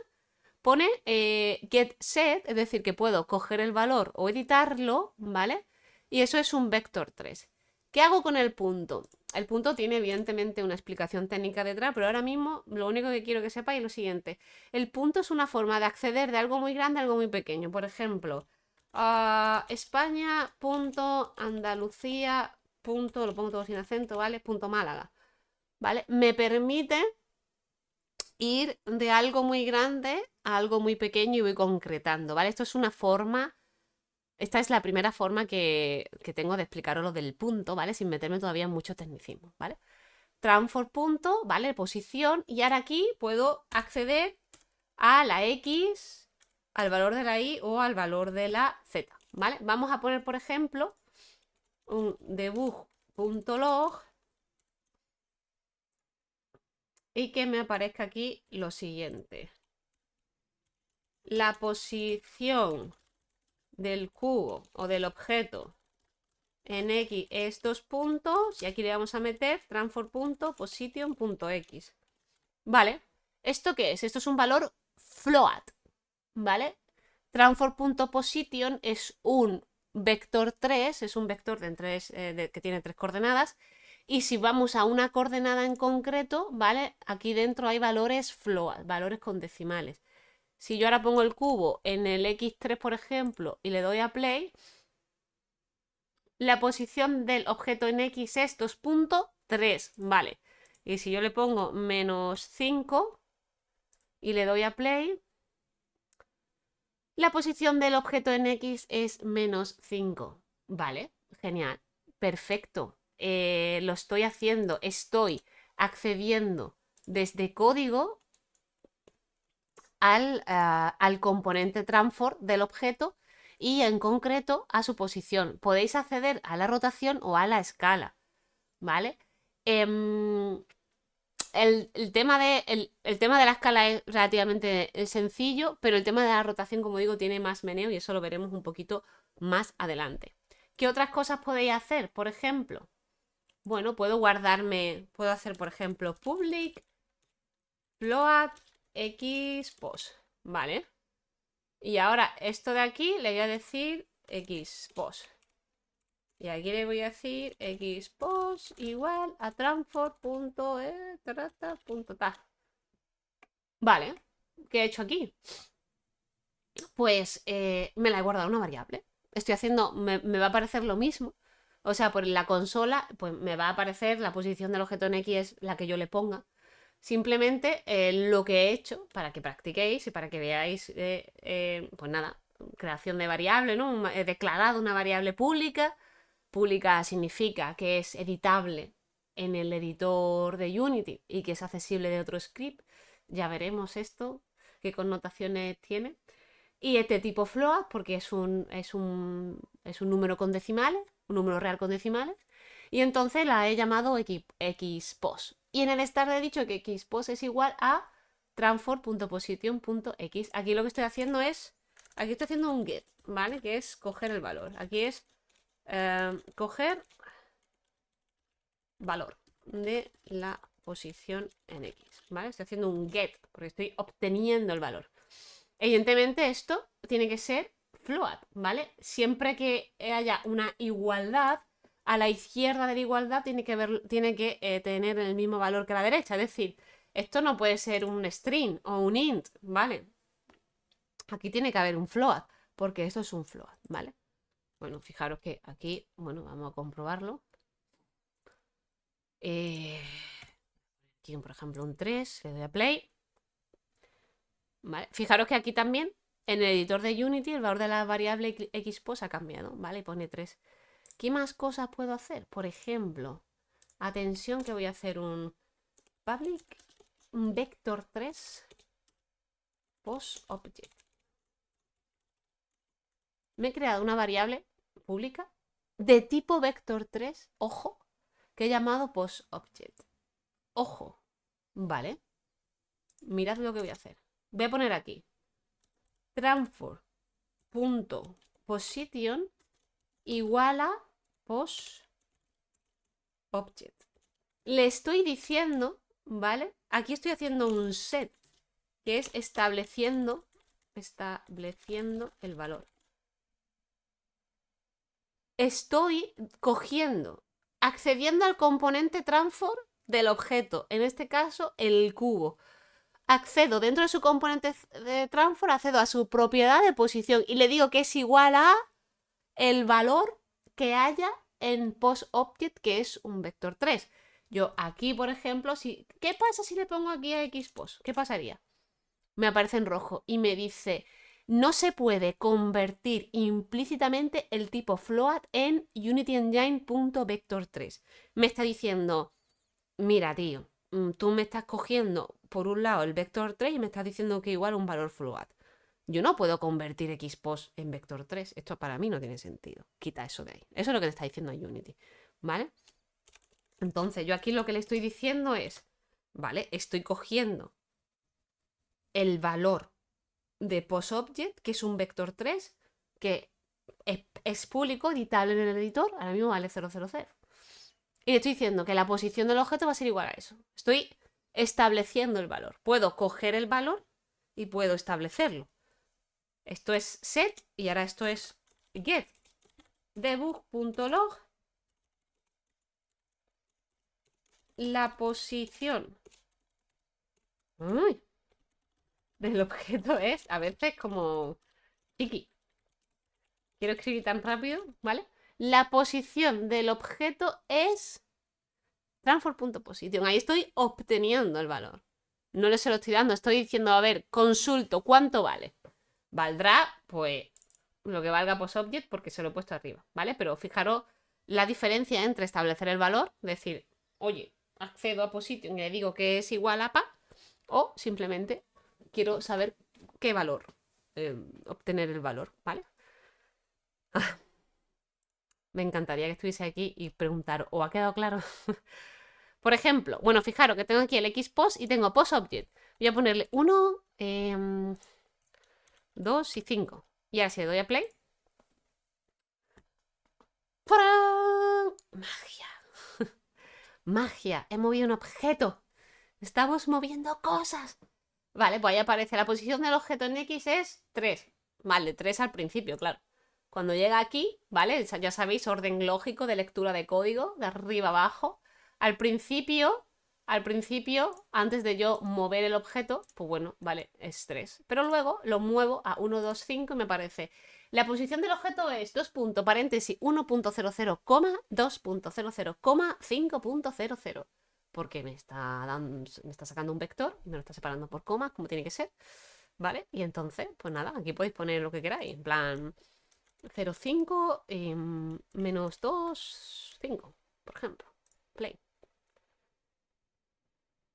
pone getSet, es decir, que puedo coger el valor o editarlo, ¿vale? Y eso es un vector 3. ¿Qué hago con el punto? El punto tiene evidentemente una explicación técnica detrás, pero ahora mismo lo único que quiero que sepáis es lo siguiente. El punto es una forma de acceder de algo muy grande a algo muy pequeño. Por ejemplo, España.Andalucía. Lo pongo todo sin acento, ¿vale? Punto Málaga, ¿vale? Me permite ir de algo muy grande a algo muy pequeño y voy concretando, ¿vale? Esto es una forma, esta es la primera forma que tengo de explicaros lo del punto, ¿vale? Sin meterme todavía en mucho tecnicismo, ¿vale? Transform punto, ¿vale? Posición, y ahora aquí puedo acceder a la X, al valor de la Y o al valor de la Z, ¿vale? Vamos a poner, por ejemplo, un debug.log y que me aparezca aquí lo siguiente. La posición del cubo o del objeto en X es 2 puntos y aquí le vamos a meter transform.position.x. ¿Vale? ¿Esto qué es? Esto es un valor float, ¿vale? Transform.position es un vector 3, es un vector que tiene 3 coordenadas. Y si vamos a una coordenada en concreto, ¿vale? Aquí dentro hay valores float, valores con decimales. Si yo ahora pongo el cubo en el X3, por ejemplo, y le doy a play, la posición del objeto en X es 2.3, ¿vale? Y si yo le pongo -5 y le doy a play, la posición del objeto en X es -5, ¿vale? Genial, perfecto. Lo estoy haciendo, estoy accediendo desde código al componente transform del objeto y en concreto a su posición. Podéis acceder a la rotación o a la escala, ¿vale? El tema de la escala es relativamente sencillo, pero el tema de la rotación, como digo, tiene más meneo y eso lo veremos un poquito más adelante. ¿Qué otras cosas podéis hacer? Por ejemplo, bueno, puedo hacer, por ejemplo, public float xpos, ¿vale? Y ahora esto de aquí le voy a decir xpos. Y aquí le voy a decir xpos igual a transform.ta. Vale, ¿qué he hecho aquí? Pues me la he guardado una variable. Estoy haciendo, me va a aparecer lo mismo. O sea, por la consola, pues me va a aparecer la posición del objeto en X es la que yo le ponga. Simplemente lo que he hecho para que practiquéis y para que veáis, pues nada, creación de variable, ¿no? He declarado una variable pública. Pública significa que es editable en el editor de Unity y que es accesible de otro script. Ya veremos esto, qué connotaciones tiene. Y este tipo float porque es un número con decimales, un número real con decimales. Y entonces la he llamado xpos. Y en el start he dicho que xpos es igual a transform.position.x. Aquí lo que estoy haciendo es Aquí estoy haciendo un get, ¿vale? Que es coger el valor. Aquí es coger valor de la posición en X, ¿vale? Estoy haciendo un get porque estoy obteniendo el valor. Evidentemente esto tiene que ser float, ¿vale? Siempre que haya una igualdad, a la izquierda de la igualdad tiene que tener el mismo valor que a la derecha. Es decir, esto no puede ser un string o un int, ¿vale? Aquí tiene que haber un float, porque esto es un float, ¿vale? Bueno, fijaros que aquí, bueno, vamos a comprobarlo. Aquí, por ejemplo, un 3, le doy a play. ¿Vale? Fijaros que aquí también, en el editor de Unity, el valor de la variable xpos ha cambiado, ¿vale? Y pone 3. ¿Qué más cosas puedo hacer? Por ejemplo, atención que voy a hacer un public vector 3 postObject. Me he creado una variable pública de tipo vector 3, ojo, que he llamado postObject. Ojo, ¿vale? Mirad lo que voy a hacer. Voy a poner aquí transform.position igual a postObject. Le estoy diciendo, ¿vale? Aquí estoy haciendo un set, que es estableciendo el valor. Estoy cogiendo, accediendo al componente transform del objeto, en este caso el cubo. Accedo dentro de su componente de transform, accedo a su propiedad de posición y le digo que es igual a el valor que haya en postObject, que es un vector 3. Yo aquí, por ejemplo, ¿qué pasa si le pongo aquí a xpost? ¿Qué pasaría? Me aparece en rojo y me dice: no se puede convertir implícitamente el tipo float en UnityEngine.vector3. Me está diciendo: mira, tío, tú me estás cogiendo por un lado el vector 3 y me estás diciendo que igual un valor float. Yo no puedo convertir xpost en vector 3. Esto para mí no tiene sentido. Quita eso de ahí. Eso es lo que le está diciendo a Unity, ¿vale? Entonces, yo aquí lo que le estoy diciendo es, ¿vale? Estoy cogiendo el valor de postObject, que es un vector 3, que es público, editable en el editor, ahora mismo vale 000. Y le estoy diciendo que la posición del objeto va a ser igual a eso. Estoy estableciendo el valor. Puedo coger el valor y puedo establecerlo. Esto es set y ahora esto es get. Debug.log la posición del objeto es a veces como chiqui. Quiero escribir tan rápido, ¿vale? La posición del objeto es transform.position. Ahí estoy obteniendo el valor. No le se lo estoy dando, estoy diciendo, a ver, consulto, ¿cuánto vale? Valdrá, pues, lo que valga postObject porque se lo he puesto arriba, ¿vale? Pero fijaros la diferencia entre establecer el valor, decir, oye, accedo a position y le digo que es igual a pa, o simplemente quiero saber qué valor, obtener el valor, ¿vale? Me encantaría que estuviese aquí y preguntar, ¿o ha quedado claro? Por ejemplo, bueno, fijaros que tengo aquí el xpost y tengo postObject. Voy a ponerle 1, 2 y 5. Y ahora si le doy a play. ¡Tarán! ¡Magia! ¡Magia! He movido un objeto. Estamos moviendo cosas. Vale, pues ahí aparece la posición del objeto en X es 3. Vale, 3 al principio, claro. Cuando llega aquí, ¿vale? Ya sabéis, orden lógico de lectura de código, de arriba abajo. Al principio, antes de yo mover el objeto, pues bueno, vale, es 3. Pero luego lo muevo a 1, 2, 5 y me aparece: la posición del objeto es 2. Paréntesis 1.00, 2.00, 5.00. Porque me está sacando un vector y me lo está separando por comas, como tiene que ser, ¿vale? Y entonces, pues nada, aquí podéis poner lo que queráis, en plan 0,5 menos 2, 5, por ejemplo. Play.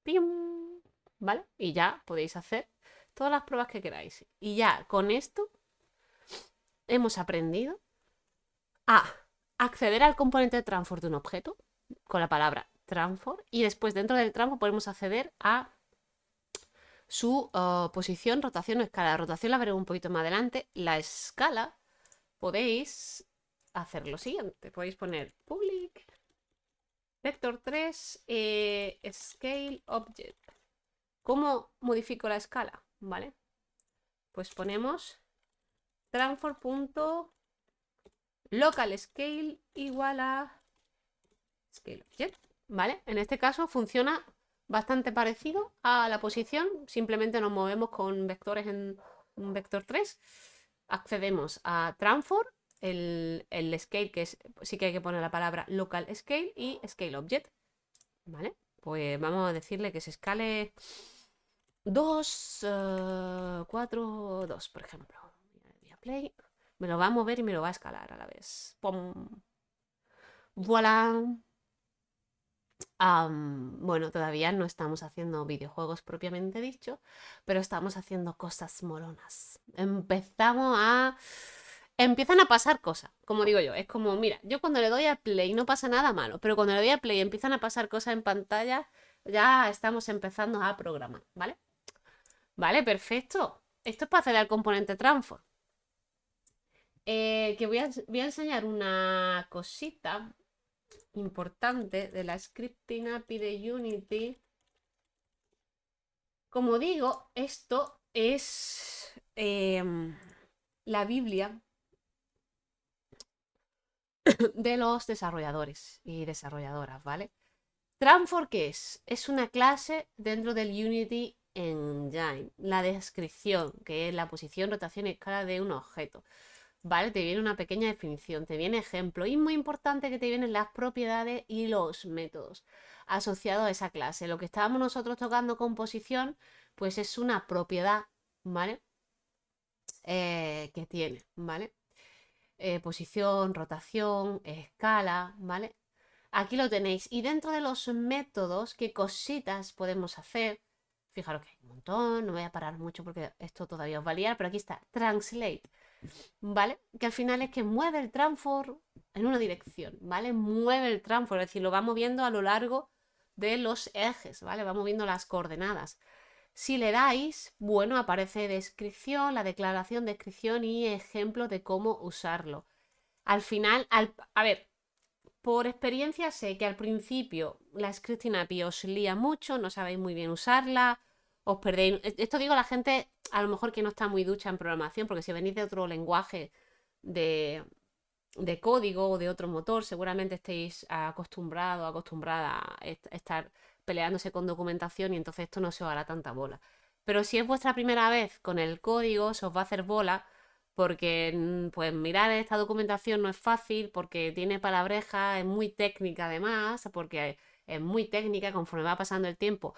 ¡Pim! ¿Vale? Y ya podéis hacer todas las pruebas que queráis. Y ya con esto hemos aprendido a acceder al componente de transform de un objeto con la palabra transform, y después dentro del transform podemos acceder a su posición, rotación o escala. La rotación la veremos un poquito más adelante. La escala podéis hacer lo siguiente. Podéis poner public vector 3 scale object. ¿Cómo modifico la escala? ¿Vale? Pues ponemos transform.local scale igual a scale object. ¿Vale? En este caso funciona bastante parecido a la posición, simplemente nos movemos con vectores en un vector 3, accedemos a transform, el scale, que es, sí que hay que poner la palabra local scale y scale object, ¿vale? Pues vamos a decirle que se escale 2, 4, 2, por ejemplo. Voy a play, me lo va a mover y me lo va a escalar a la vez. ¡Pum! ¡Voilà! Bueno, todavía no estamos haciendo videojuegos propiamente dicho, pero estamos haciendo cosas molonas. Empiezan a pasar cosas, como digo yo. Es como, mira, yo cuando le doy a play no pasa nada malo, pero cuando le doy a play y empiezan a pasar cosas en pantalla, ya estamos empezando a programar, ¿vale? Vale, perfecto. Esto es para hacer el componente transform. Que voy a enseñar una cosita importante de la scripting API de Unity. Como digo, esto es la Biblia de los desarrolladores y desarrolladoras, ¿vale? Transform, ¿qué es? Es una clase dentro del Unity Engine. La descripción, que es la posición, rotación y escala de un objeto. ¿Vale? Te viene una pequeña definición, te viene ejemplo y muy importante que te vienen las propiedades y los métodos asociados a esa clase. Lo que estábamos nosotros tocando con posición, pues es una propiedad, ¿vale? Que tiene, ¿vale? Posición, rotación, escala, ¿vale? Aquí lo tenéis. Y dentro de los métodos, ¿qué cositas podemos hacer? Fijaros que hay un montón, no voy a parar mucho porque esto todavía os va a liar, pero aquí está, translate. ¿Vale? Que al final es que mueve el transform en una dirección, ¿vale? Mueve el transform, es decir, lo va moviendo a lo largo de los ejes, ¿vale? Va moviendo las coordenadas. Si le dais, bueno, aparece descripción, la declaración, descripción y ejemplos de cómo usarlo. Al final, a ver, por experiencia sé que al principio la scripting API os lía mucho, no sabéis muy bien usarla, os perdéis. Esto digo a la gente a lo mejor que no está muy ducha en programación, porque si venís de otro lenguaje de, de código o de otro motor, seguramente estéis acostumbrado, acostumbrada a estar peleándose con documentación y entonces esto no se os hará tanta bola. Pero si es vuestra primera vez con el código, se os va a hacer bola porque pues mirar esta documentación no es fácil, porque tiene palabreja, es muy técnica además, porque es muy técnica, conforme va pasando el tiempo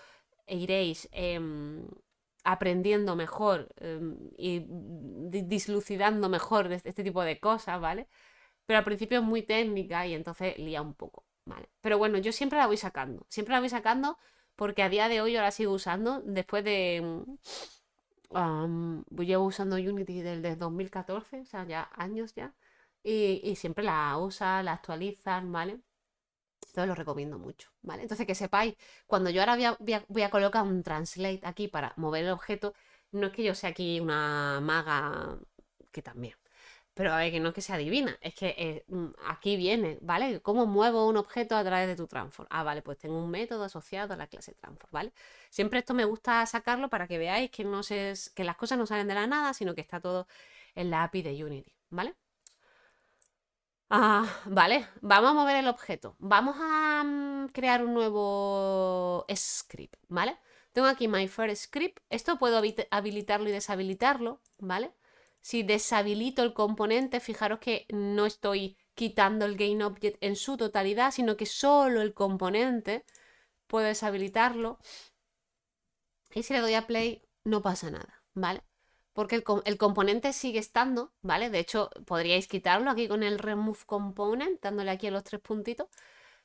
iréis aprendiendo mejor y dislucidando mejor este tipo de cosas, ¿vale? Pero al principio es muy técnica y entonces lía un poco, ¿vale? Pero bueno, yo siempre la voy sacando porque a día de hoy yo la sigo usando después de... llevo usando Unity desde 2014, o sea, ya años ya, y siempre la usan, la actualizan, ¿vale? Entonces lo recomiendo mucho, ¿vale? Entonces que sepáis, cuando yo ahora voy a colocar un translate aquí para mover el objeto, no es que yo sea aquí una maga, que también, pero a ver, que no es que sea divina, es que aquí viene, ¿vale? ¿Cómo muevo un objeto a través de tu transform? Ah, vale, pues tengo un método asociado a la clase transform, ¿vale? Siempre esto me gusta sacarlo para que veáis que, que las cosas no salen de la nada, sino que está todo en la API de Unity, ¿vale? Vale, vamos a mover el objeto. Vamos a crear un nuevo script, ¿vale? Tengo aquí my first script. Esto puedo habilitarlo y deshabilitarlo, ¿vale? Si deshabilito el componente, fijaros que no estoy quitando el GainObject en su totalidad, sino que solo el componente puedo deshabilitarlo. Y si le doy a play, no pasa nada, ¿vale? Porque el componente sigue estando, ¿vale? De hecho, podríais quitarlo aquí con el remove component, dándole aquí a los tres puntitos,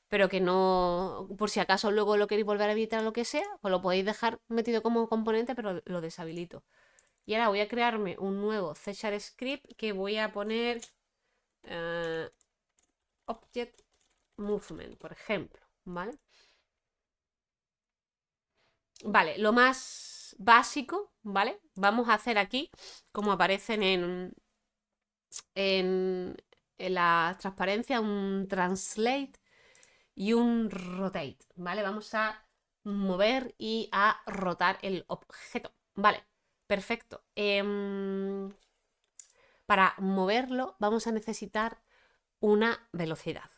pero que no, por si acaso luego lo queréis volver a editar o lo que sea, pues lo podéis dejar metido como componente, pero lo deshabilito. Y ahora voy a crearme un nuevo C# script que voy a poner object movement, por ejemplo, ¿vale? Vale, lo más más básico, ¿vale? Vamos a hacer aquí, como aparecen en la transparencia, un translate y un rotate, ¿vale? Vamos a mover y a rotar el objeto, ¿vale? Perfecto. Para moverlo vamos a necesitar una velocidad,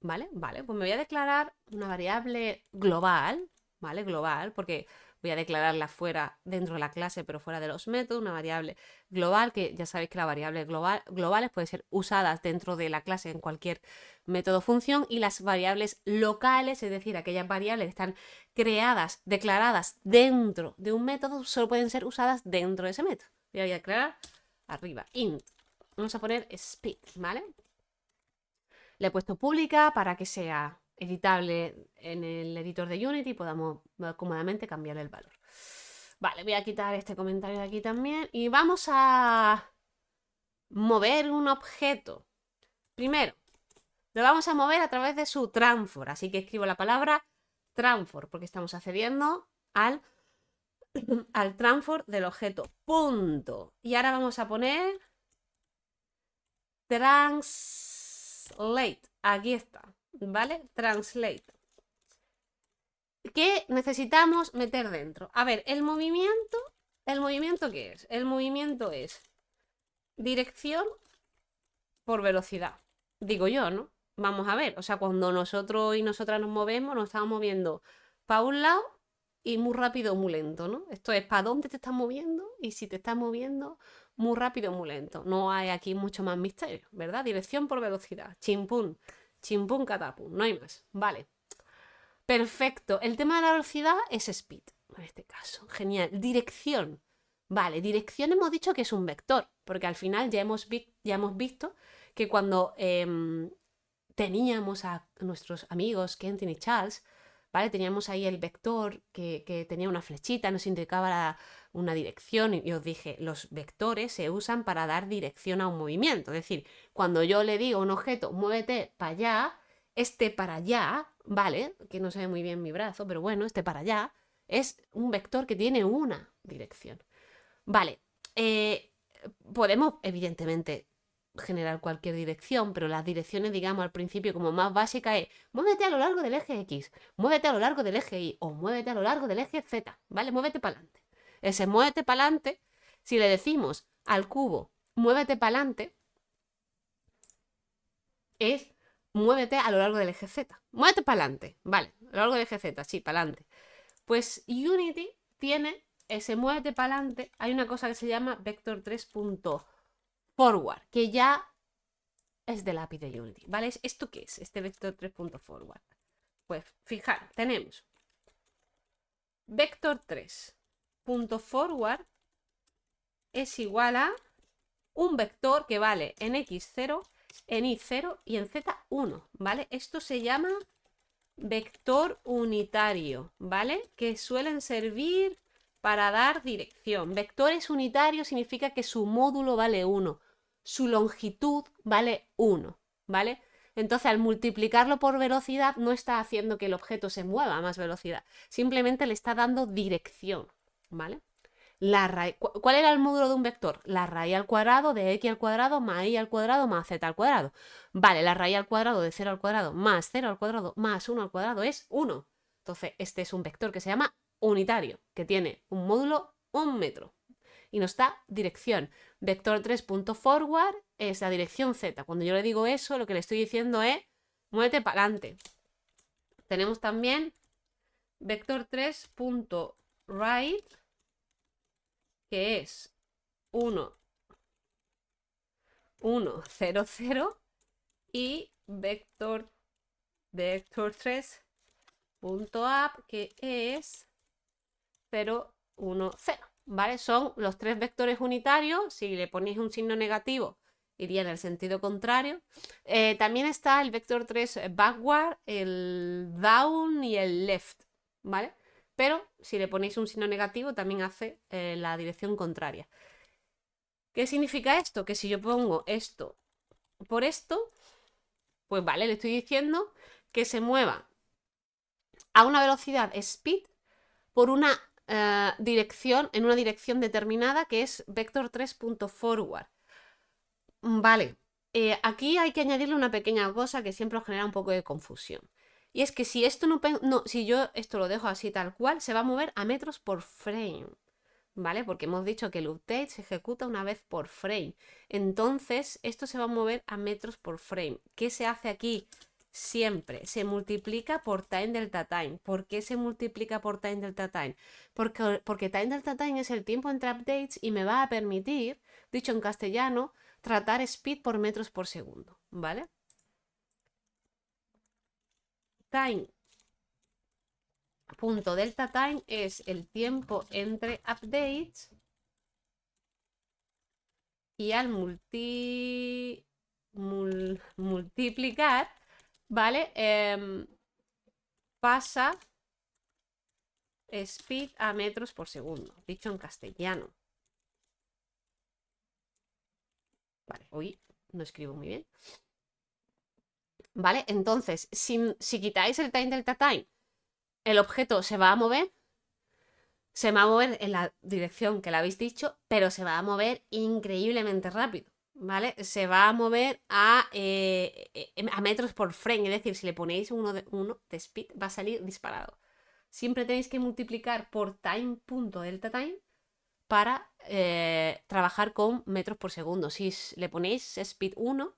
¿vale? Vale, pues me voy a declarar una variable global, ¿vale? Global, porque voy a declararla fuera, dentro de la clase, pero fuera de los métodos, una variable global, que ya sabéis que las variables globales pueden ser usadas dentro de la clase en cualquier método o función, y las variables locales, es decir, aquellas variables que están creadas, declaradas dentro de un método, solo pueden ser usadas dentro de ese método. Voy a declarar arriba, int. Vamos a poner speed, ¿vale? Le he puesto pública para que sea editable en el editor de Unity y podamos cómodamente cambiar el valor. Vale, voy a quitar este comentario de aquí también y vamos a mover un objeto. Primero, lo vamos a mover a través de su transform, así que escribo la palabra transform porque estamos accediendo al transform del objeto. Punto. Y ahora vamos a poner translate. Aquí está, ¿vale? Translate. ¿Qué necesitamos meter dentro? A ver, ¿el movimiento qué es? El movimiento es dirección por velocidad. Digo yo, ¿no? Vamos a ver, o sea, cuando nosotros y nosotras nos movemos, nos estamos moviendo para un lado y muy rápido o muy lento, ¿no? Esto es para dónde te estás moviendo y si te estás moviendo muy rápido o muy lento. No hay aquí mucho más misterio, ¿verdad? Dirección por velocidad. Chimpún, chimpún catapum, no hay más. Vale. Perfecto. El tema de la velocidad es speed, en este caso. Genial. Dirección. Vale, dirección hemos dicho que es un vector, porque al final ya hemos visto que cuando teníamos a nuestros amigos Kenton y Charles, ¿vale? Teníamos ahí el vector que tenía una flechita, nos indicaba una dirección y os dije, los vectores se usan para dar dirección a un movimiento. Es decir, cuando yo le digo a un objeto, muévete para allá, este para allá, ¿vale? Que no se ve muy bien mi brazo, pero bueno, este para allá es un vector que tiene una dirección. Vale, podemos evidentemente generar cualquier dirección, pero las direcciones, digamos, al principio como más básica es muévete a lo largo del eje X, muévete a lo largo del eje Y o muévete a lo largo del eje Z, ¿vale? Muévete para adelante. Ese muévete para adelante, si le decimos al cubo muévete para adelante, es muévete a lo largo del eje Z. Muévete para adelante, vale, a lo largo del eje Z, sí, para adelante. Pues Unity tiene ese muévete para adelante, hay una cosa que se llama vector3.forward, que ya es del API de Unity, ¿vale? ¿Esto qué es? Este vector3.forward. Pues fijar, tenemos vector3.forward es igual a un vector que vale en x0, en y0 y en z1, ¿vale? Esto se llama vector unitario, ¿vale? Que suelen servir para dar dirección. Vectores unitarios significa que su módulo vale 1, su longitud vale 1, ¿vale? Entonces, al multiplicarlo por velocidad, no está haciendo que el objeto se mueva a más velocidad, simplemente le está dando dirección, ¿vale? ¿Cuál era el módulo de un vector? La raíz al cuadrado de x al cuadrado más y al cuadrado más z al cuadrado. Vale, la raíz al cuadrado de 0 al cuadrado más 0 al cuadrado más 1 al cuadrado es 1. Entonces, este es un vector que se llama unitario, que tiene un módulo 1 metro. Y nos da dirección. Vector3.forward es la dirección z. Cuando yo le digo eso, lo que le estoy diciendo es muévete para adelante. Tenemos también vector3.right, que es 1, 1, 0, 0 y vector3.up, que es 0, 1, 0, ¿vale? Son los tres vectores unitarios. Si le ponéis un signo negativo, iría en el sentido contrario. También está el vector 3 backward, el down y el left, ¿vale? Pero si le ponéis un signo negativo, también hace la dirección contraria. ¿Qué significa esto? Que si yo pongo esto por esto, pues vale, le estoy diciendo que se mueva a una velocidad speed por una dirección, en una dirección determinada que es vector3.forward. Vale, aquí hay que añadirle una pequeña cosa que siempre os genera un poco de confusión. Y es que si esto si yo esto lo dejo así tal cual, se va a mover a metros por frame. ¿Vale? Porque hemos dicho que el update se ejecuta una vez por frame. Entonces, esto se va a mover a metros por frame. ¿Qué se hace aquí? Siempre se multiplica por time delta time. ¿Por qué se multiplica por time delta time? Porque time delta time es el tiempo entre updates y me va a permitir, dicho en castellano, tratar speed por metros por segundo. ¿Vale? Time punto delta time es el tiempo entre updates y al multiplicar, ¿vale? Pasa speed a metros por segundo, dicho en castellano. Vale, hoy no escribo muy bien. ¿Vale? Entonces, si quitáis el time delta time, el objeto se va a mover en la dirección que le habéis dicho, pero se va a mover increíblemente rápido, ¿vale? Se va a mover a metros por frame, es decir, si le ponéis uno de speed, va a salir disparado. Siempre tenéis que multiplicar por time.delta time para trabajar con metros por segundo. Si le ponéis speed 1,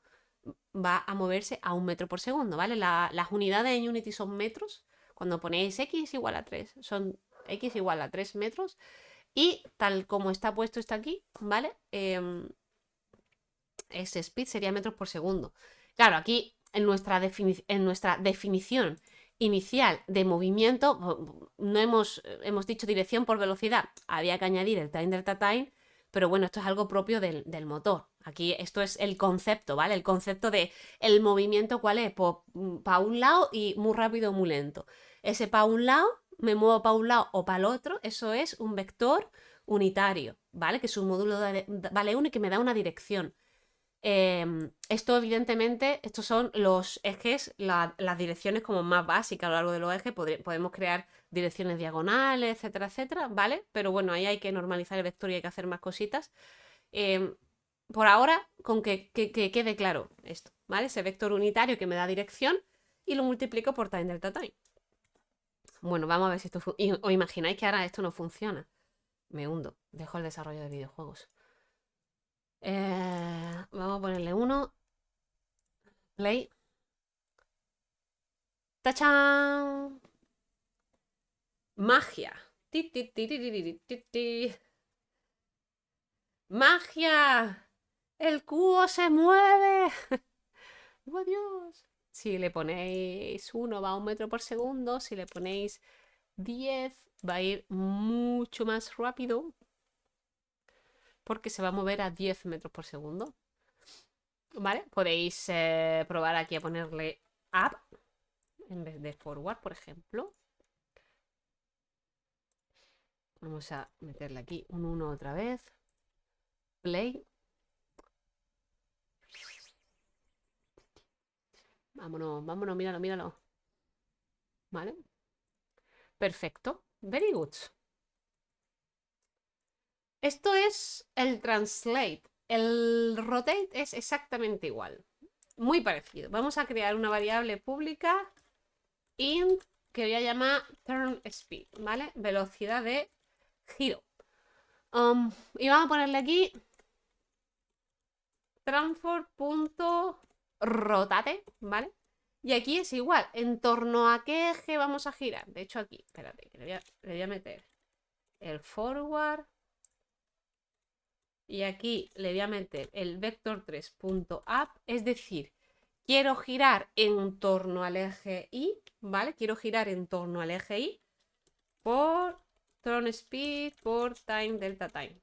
va a moverse a 1 metro por segundo, ¿vale? Las unidades en Unity son metros. Cuando ponéis x igual a 3, son x igual a 3 metros. Y tal como está puesto esto aquí, ¿vale? Ese speed sería metros por segundo. Claro, aquí en nuestra definición inicial de movimiento, no hemos dicho dirección por velocidad. Había que añadir el time delta time, pero bueno, esto es algo propio del motor. Aquí esto es el concepto, ¿vale? El concepto de el movimiento, ¿cuál es? Pues para un lado y muy rápido o muy lento. Ese para un lado, me muevo para un lado o para el otro, eso es un vector unitario, ¿vale? Que es un módulo vale 1 y que me da una dirección. Esto evidentemente, estos son los ejes, las direcciones como más básicas a lo largo de los ejes. Podemos crear direcciones diagonales, etcétera, etcétera, ¿vale? Pero bueno, ahí hay que normalizar el vector y hay que hacer más cositas. Por ahora, con que quede claro esto, ¿vale? Ese vector unitario que me da dirección y lo multiplico por time delta time. Bueno, vamos a ver si esto funciona. ¿Os imagináis que ahora esto no funciona? Me hundo, dejo el desarrollo de videojuegos. Vamos a ponerle 1. Play. ¡Tachán! Magia. Ti, ti, ti, ti, ti, ti, ti, ti. ¡Magia! ¡El cubo se mueve! ¡Oh, Dios! Si le ponéis 1 va a 1 metro por segundo. Si le ponéis 10 va a ir mucho más rápido. Porque se va a mover a 10 metros por segundo. ¿Vale? Podéis probar aquí a ponerle up en vez de forward, por ejemplo. Vamos a meterle aquí un 1 otra vez. Play. Vámonos, vámonos, míralo, míralo. ¿Vale? Perfecto. Very good. Esto es el translate. El rotate es exactamente igual. Muy parecido. Vamos a crear una variable pública int que voy a llamar turn speed, ¿vale? Velocidad de giro. Y vamos a ponerle aquí transform.rotate, ¿vale? Y aquí es igual, en torno a qué eje vamos a girar. De hecho aquí, espérate, que le voy a meter el forward. Y aquí le voy a meter el vector3.up, es decir, quiero girar en torno al eje Y, ¿vale? Quiero girar en torno al eje Y por turn speed por time delta time.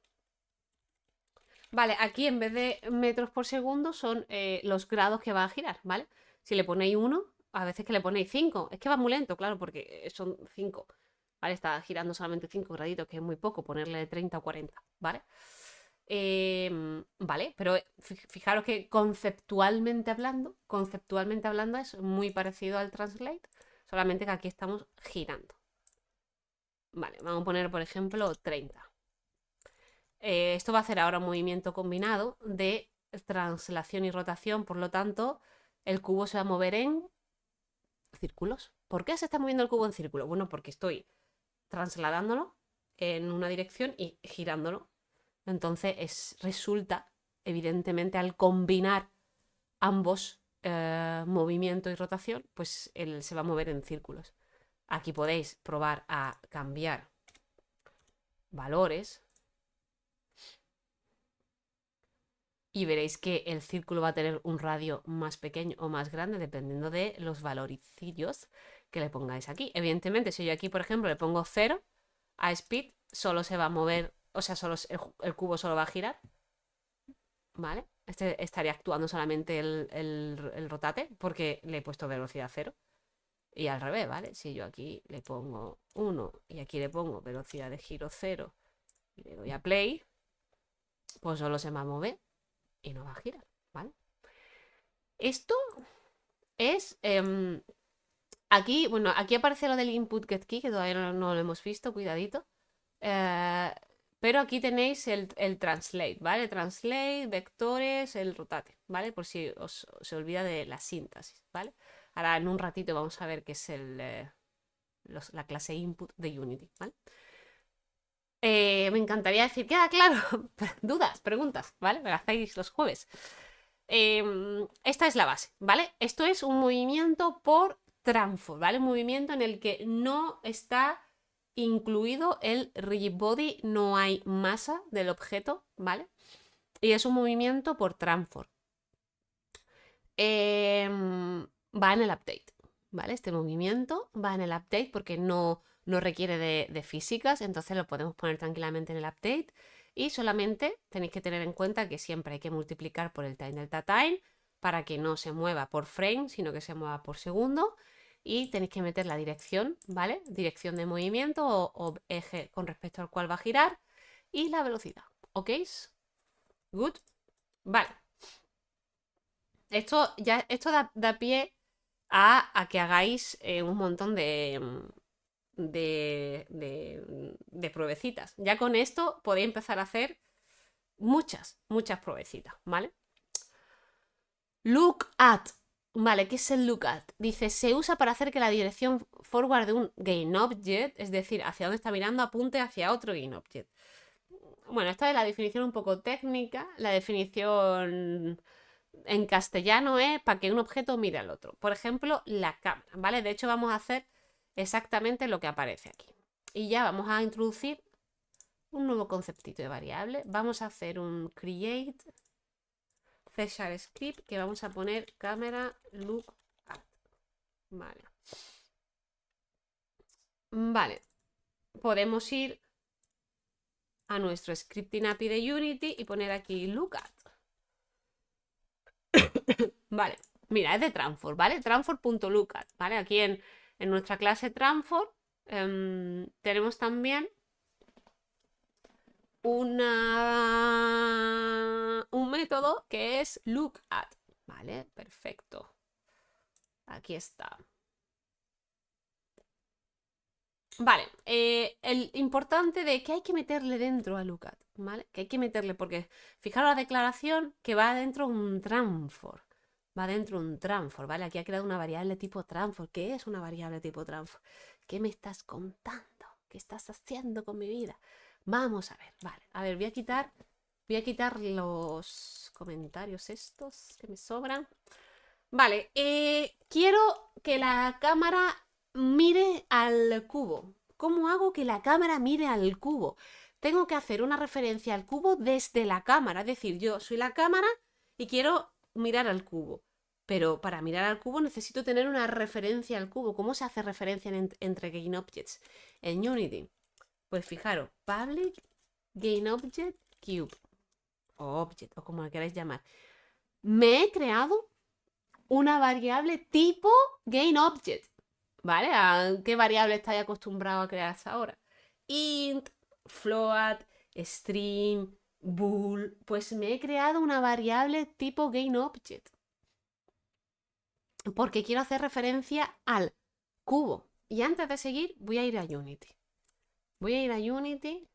Vale, aquí en vez de metros por segundo son los grados que va a girar, ¿vale? Si le ponéis 1, a veces que le ponéis 5, es que va muy lento, claro, porque son 5, ¿vale? Está girando solamente 5 graditos, que es muy poco, ponerle 30 o 40, ¿vale? Vale, pero fijaros que conceptualmente hablando es muy parecido al translate, solamente que aquí estamos girando. Vale, vamos a poner, por ejemplo, 30. Esto va a hacer ahora un movimiento combinado de translación y rotación, por lo tanto, el cubo se va a mover en círculos. ¿Por qué se está moviendo el cubo en círculo? Bueno, porque estoy trasladándolo en una dirección y girándolo. Entonces resulta, evidentemente, al combinar ambos movimiento y rotación, pues él se va a mover en círculos. Aquí podéis probar a cambiar valores y veréis que el círculo va a tener un radio más pequeño o más grande dependiendo de los valoricillos que le pongáis aquí. Evidentemente, si yo aquí, por ejemplo, le pongo 0 a speed, solo se va a mover, o sea, solo el cubo solo va a girar, ¿vale? Este estaría actuando solamente el rotate porque le he puesto velocidad 0. Y al revés, ¿vale? Si yo aquí le pongo 1 y aquí le pongo velocidad de giro 0 y le doy a play, pues solo se va a mover y no va a girar, ¿vale? Esto es... aquí, bueno, aquí aparece lo del input get key, que todavía no lo hemos visto, cuidadito. Pero aquí tenéis el translate, ¿vale? Translate, vectores, el rotate, ¿vale? Por si se olvida de la síntesis, ¿vale? Ahora en un ratito vamos a ver qué es la clase input de Unity, ¿vale? Me encantaría decir, queda claro, dudas, preguntas, ¿vale? Me las hacéis los jueves. Esta es la base, ¿vale? Esto es un movimiento por transform, ¿vale? Un movimiento en el que no está incluido el rigid body, no hay masa del objeto, ¿vale? Y es un movimiento por transform. Va en el update, ¿vale? Este movimiento va en el update porque no requiere de físicas, entonces lo podemos poner tranquilamente en el update y solamente tenéis que tener en cuenta que siempre hay que multiplicar por el time delta time para que no se mueva por frame, sino que se mueva por segundo y tenéis que meter la dirección, ¿vale? Dirección de movimiento o eje con respecto al cual va a girar y la velocidad, ¿ok? Good, vale. Esto da pie a que hagáis un montón de pruebecitas. Ya con esto podéis empezar a hacer muchas pruebecitas, ¿vale? Look at. Vale, ¿qué es el look at? Dice, se usa para hacer que la dirección forward de un GainObject, es decir, hacia donde está mirando, apunte hacia otro GainObject. Bueno, esta es la definición un poco técnica. La definición en castellano es para que un objeto mire al otro. Por ejemplo, la cámara, ¿vale? De hecho, vamos a hacer exactamente lo que aparece aquí. Y ya vamos a introducir un nuevo conceptito de variable. Vamos a hacer un create C# script que vamos a poner cámara look at. Vale. Vale. Podemos ir a nuestro scripting API de Unity y poner aquí look at. Vale, mira, es de transform, ¿vale? Transform.lookat, ¿vale? Aquí en nuestra clase transform tenemos también un método que es lookat, ¿vale? Perfecto. Aquí está. Vale, el importante de que hay que meterle dentro a lookat, ¿vale? Que hay que meterle, porque fijaros la declaración que va dentro un transform. Va dentro un transform, ¿vale? Aquí ha creado una variable tipo transform. ¿Qué es una variable tipo transform? ¿Qué me estás contando? ¿Qué estás haciendo con mi vida? Vamos a ver, vale. A ver, voy a quitar los comentarios estos que me sobran. Vale, quiero que la cámara mire al cubo. ¿Cómo hago que la cámara mire al cubo? Tengo que hacer una referencia al cubo desde la cámara. Es decir, yo soy la cámara y quiero mirar al cubo. Pero para mirar al cubo necesito tener una referencia al cubo. ¿Cómo se hace referencia entre GainObjects en Unity? Pues fijaros, public GainObject cube o object o como lo queráis llamar. Me he creado una variable tipo GainObject, ¿vale? ¿A qué variable estáis acostumbrados a crear hasta ahora? Int, float, string, bool. Pues me he creado una variable tipo GainObject. Porque quiero hacer referencia al cubo. Y antes de seguir, voy a ir a Unity. Voy a ir a Unity.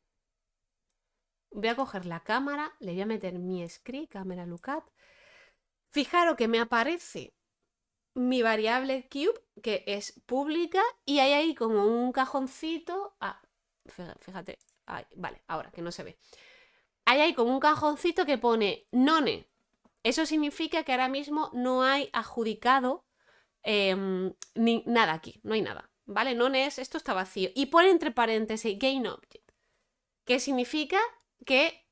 Voy a coger la cámara, le voy a meter mi script, cámara lookup. Fijaros que me aparece mi variable cube, que es pública, y hay ahí como un cajoncito. Ah, fíjate. Ay, vale, ahora que no se ve. Hay ahí como un cajoncito que pone none. Eso significa que ahora mismo no hay adjudicado ni nada aquí, no hay nada. ¿Vale? None es, esto está vacío. Y pone entre paréntesis GainObject. ¿Qué significa? Que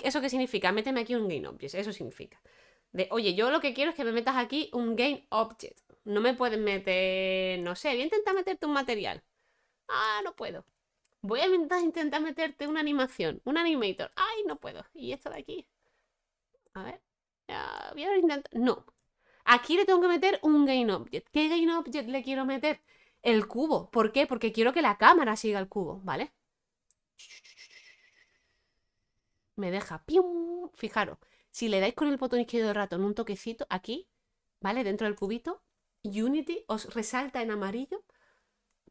¿eso qué significa? Méteme aquí un GainObject. Eso significa. Oye, yo lo que quiero es que me metas aquí un GainObject. No me puedes meter, no sé, voy a intentar meterte un material. Ah, no puedo. Voy a intentar meterte una animación, un animator. Ay, no puedo. ¿Y esto de aquí? A ver. Voy a intentar. No. Aquí le tengo que meter un GainObject. ¿Qué GainObject le quiero meter? El cubo. ¿Por qué? Porque quiero que la cámara siga el cubo, ¿vale? Me deja. ¡Pium! Fijaros, si le dais con el botón izquierdo del ratón un toquecito aquí, ¿vale? Dentro del cubito, Unity os resalta en amarillo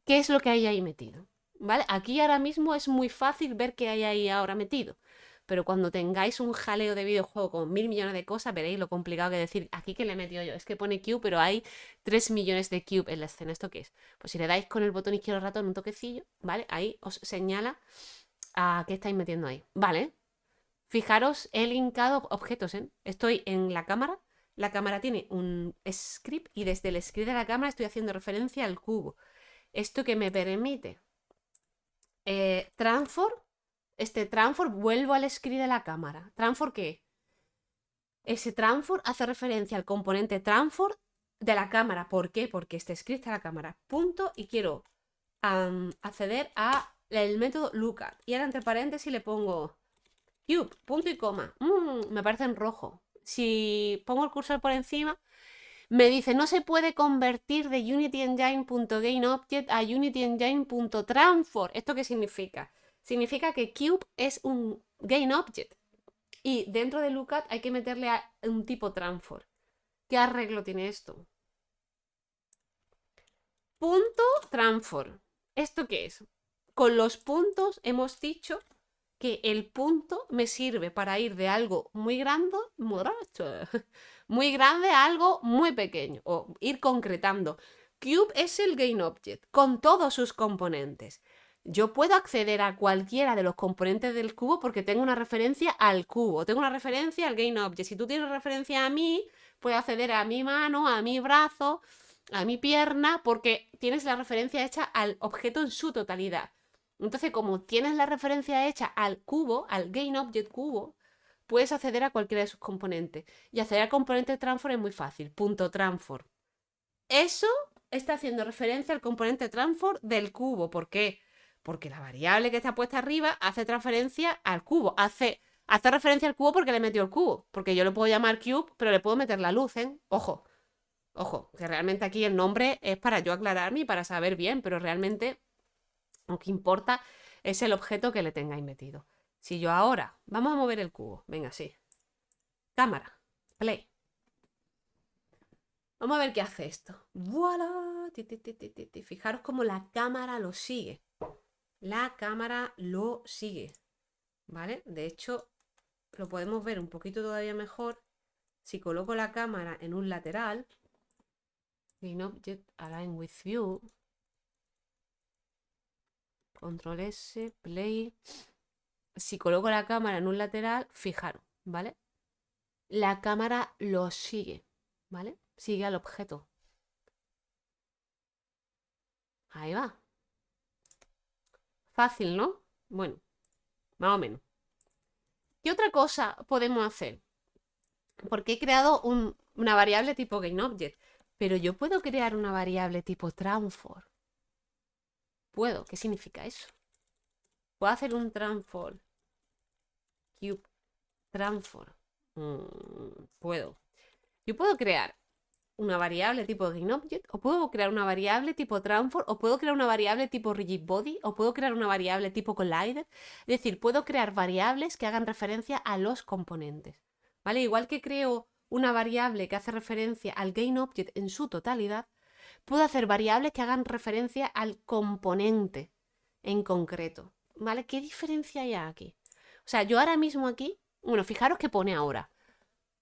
qué es lo que hay ahí metido, ¿vale? Aquí ahora mismo es muy fácil ver qué hay ahí ahora metido, pero cuando tengáis un jaleo de videojuego con 1000 millones de cosas, veréis lo complicado que decir, aquí que le he metido yo, es que pone cube, pero hay 3 millones de cube en la escena, ¿esto qué es? Pues si le dais con el botón izquierdo del ratón un toquecillo, ¿vale? Ahí os señala a qué estáis metiendo ahí, ¿vale? Fijaros, he linkado objetos, ¿eh? Estoy en la cámara tiene un script y desde el script de la cámara estoy haciendo referencia al cubo. Esto que me permite transform, transform, vuelvo al script de la cámara. ¿Transform qué? Ese transform hace referencia al componente transform de la cámara. ¿Por qué? Porque este script está en la cámara. Punto, y quiero acceder a el método lookup. Y ahora entre paréntesis le pongo cube, punto y coma. Me parece en rojo. Si pongo el cursor por encima, me dice no se puede convertir de UnityEngine.GainObject a UnityEngine.Transform. ¿Esto qué significa? Significa que cube es un GainObject y dentro de lookup hay que meterle a un tipo transform. ¿Qué arreglo tiene esto? Punto transform. ¿Esto qué es? Con los puntos hemos dicho que el punto me sirve para ir de algo muy grande, muy grande a algo muy pequeño, o ir concretando. Cube es el GainObject con todos sus componentes. Yo puedo acceder a cualquiera de los componentes del cubo porque tengo una referencia al cubo, tengo una referencia al GainObject. Si tú tienes referencia a mí, puedes acceder a mi mano, a mi brazo, a mi pierna, porque tienes la referencia hecha al objeto en su totalidad. Entonces, como tienes la referencia hecha al cubo, al GainObject cubo, puedes acceder a cualquiera de sus componentes. Y acceder al componente transform es muy fácil. Punto transform. Eso está haciendo referencia al componente transform del cubo. ¿Por qué? Porque la variable que está puesta arriba hace transferencia al cubo. Hace referencia al cubo porque le metió el cubo. Porque yo lo puedo llamar cube, pero le puedo meter la luz, ¿eh? Ojo. Ojo, que realmente aquí el nombre es para yo aclararme y para saber bien, pero realmente lo que importa es el objeto que le tengáis metido. Si yo ahora, vamos a mover el cubo, venga, sí. Cámara, play. Vamos a ver qué hace esto. ¡Voilà! Fijaros cómo la cámara lo sigue. La cámara lo sigue. ¿Vale? De hecho, lo podemos ver un poquito todavía mejor si coloco la cámara en un lateral. GainObject Align with View. Control S, play. Si coloco la cámara en un lateral, fijaros, ¿vale? La cámara lo sigue, ¿vale? Sigue al objeto. Ahí va. Fácil, ¿no? Bueno, más o menos. ¿Qué otra cosa podemos hacer? Porque he creado una variable tipo GainObject, pero yo puedo crear una variable tipo transform. Puedo. ¿Qué significa eso? Puedo hacer un transform. Cube transform. Puedo. Yo puedo crear una variable tipo GainObject, o puedo crear una variable tipo transform, o puedo crear una variable tipo rigidbody, o puedo crear una variable tipo collider. Es decir, puedo crear variables que hagan referencia a los componentes, ¿vale? Igual que creo una variable que hace referencia al GainObject en su totalidad, puedo hacer variables que hagan referencia al componente en concreto, ¿vale? ¿Qué diferencia hay aquí? O sea, yo ahora mismo aquí, bueno, fijaros que pone ahora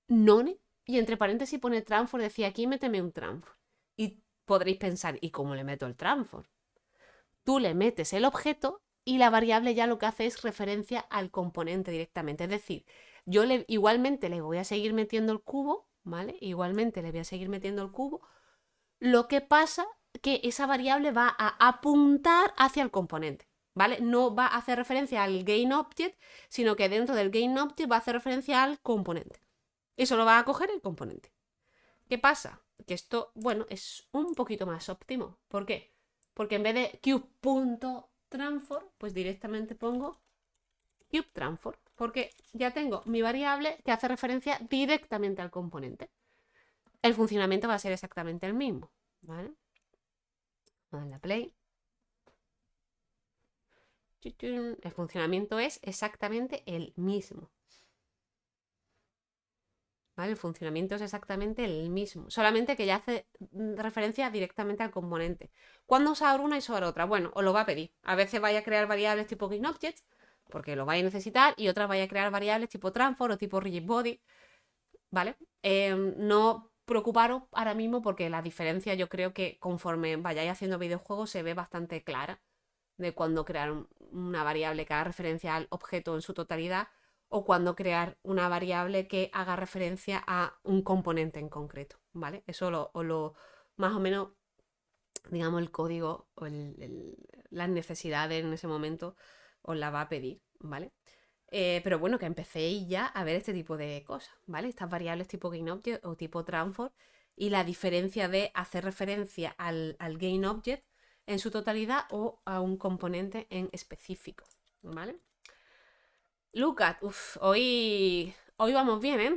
none y entre paréntesis pone transform, decía aquí méteme un transform. Y podréis pensar, ¿y cómo le meto el transform? Tú le metes el objeto y la variable ya lo que hace es referencia al componente directamente. Es decir, yo igualmente le voy a seguir metiendo el cubo, ¿vale? Igualmente le voy a seguir metiendo el cubo. Lo que pasa que esa variable va a apuntar hacia el componente, ¿vale? No va a hacer referencia al GainObject, sino que dentro del GainObject va a hacer referencia al componente. Eso lo va a coger el componente. ¿Qué pasa? Que esto, bueno, es un poquito más óptimo. ¿Por qué? Porque en vez de cube.transform, pues directamente pongo cubeTransform, porque ya tengo mi variable que hace referencia directamente al componente. El funcionamiento va a ser exactamente el mismo, ¿vale? Vamos a darle a play. El funcionamiento es exactamente el mismo. ¿Vale? El funcionamiento es exactamente el mismo, solamente que ya hace referencia directamente al componente. ¿Cuándo usar una y usar otra? Bueno, os lo va a pedir. A veces vaya a crear variables tipo GainObject, porque lo vais a necesitar, y otras vaya a crear variables tipo Transform o tipo RigidBody, ¿vale? No preocuparos ahora mismo porque la diferencia yo creo que conforme vayáis haciendo videojuegos se ve bastante clara de cuando crear una variable que haga referencia al objeto en su totalidad o cuando crear una variable que haga referencia a un componente en concreto, ¿vale? Eso más o menos, digamos, el código o las necesidades en ese momento os la va a pedir, ¿vale? Pero bueno, que empecéis ya a ver este tipo de cosas, ¿vale? Estas variables tipo GainObject o tipo Transform y la diferencia de hacer referencia al GainObject en su totalidad o a un componente en específico, ¿vale? Lucas, hoy vamos bien, ¿eh?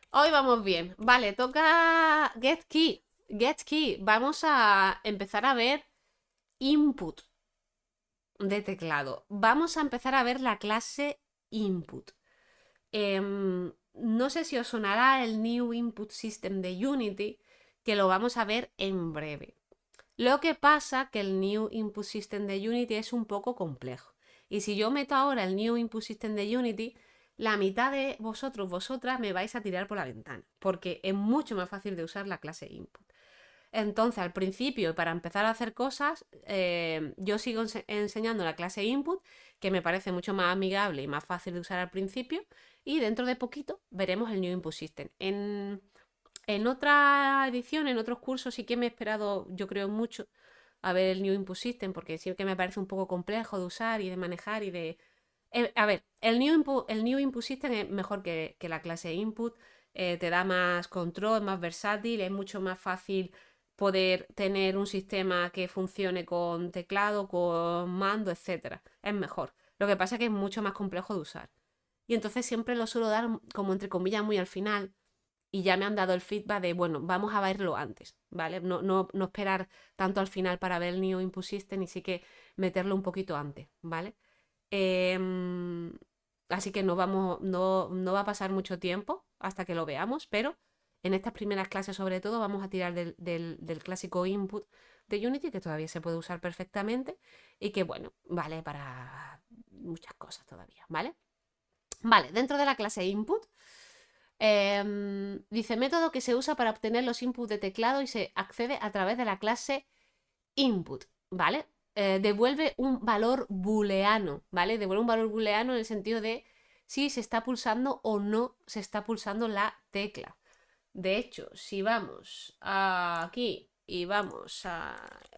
Hoy vamos bien. Vale, toca getKey. GetKey. Vamos a empezar a ver input de teclado. Vamos a empezar a ver la clase input. No sé si os sonará el New Input System de Unity, que lo vamos a ver en breve. Lo que pasa que el New Input System de Unity es un poco complejo. Y si yo meto ahora el New Input System de Unity, la mitad de vosotras, me vais a tirar por la ventana, porque es mucho más fácil de usar la clase input. Entonces, al principio, para empezar a hacer cosas, yo sigo enseñando la clase input, que me parece mucho más amigable y más fácil de usar al principio, y dentro de poquito veremos el New Input System. En otra edición, en otros cursos, sí que me he esperado, yo creo, mucho a ver el New Input System, porque sí que me parece un poco complejo de usar y de manejar y de... a ver, el New Input System es mejor que la clase Input, te da más control, más versátil, es mucho más fácil poder tener un sistema que funcione con teclado, con mando, etc. Es mejor. Lo que pasa es que es mucho más complejo de usar. Y entonces siempre lo suelo dar como entre comillas muy al final, y ya me han dado el feedback de, bueno, vamos a verlo antes, ¿vale? No esperar tanto al final para ver el New Input System y sí que meterlo un poquito antes, ¿vale? Así que no va a pasar mucho tiempo hasta que lo veamos, pero en estas primeras clases sobre todo vamos a tirar del clásico input de Unity, que todavía se puede usar perfectamente y que, bueno, vale para muchas cosas todavía, ¿vale? Vale, dentro de la clase input dice método que se usa para obtener los inputs de teclado y se accede a través de la clase input, ¿vale? Devuelve un valor booleano, ¿vale? Devuelve un valor booleano en el sentido de si se está pulsando o no se está pulsando la tecla. De hecho, si vamos aquí y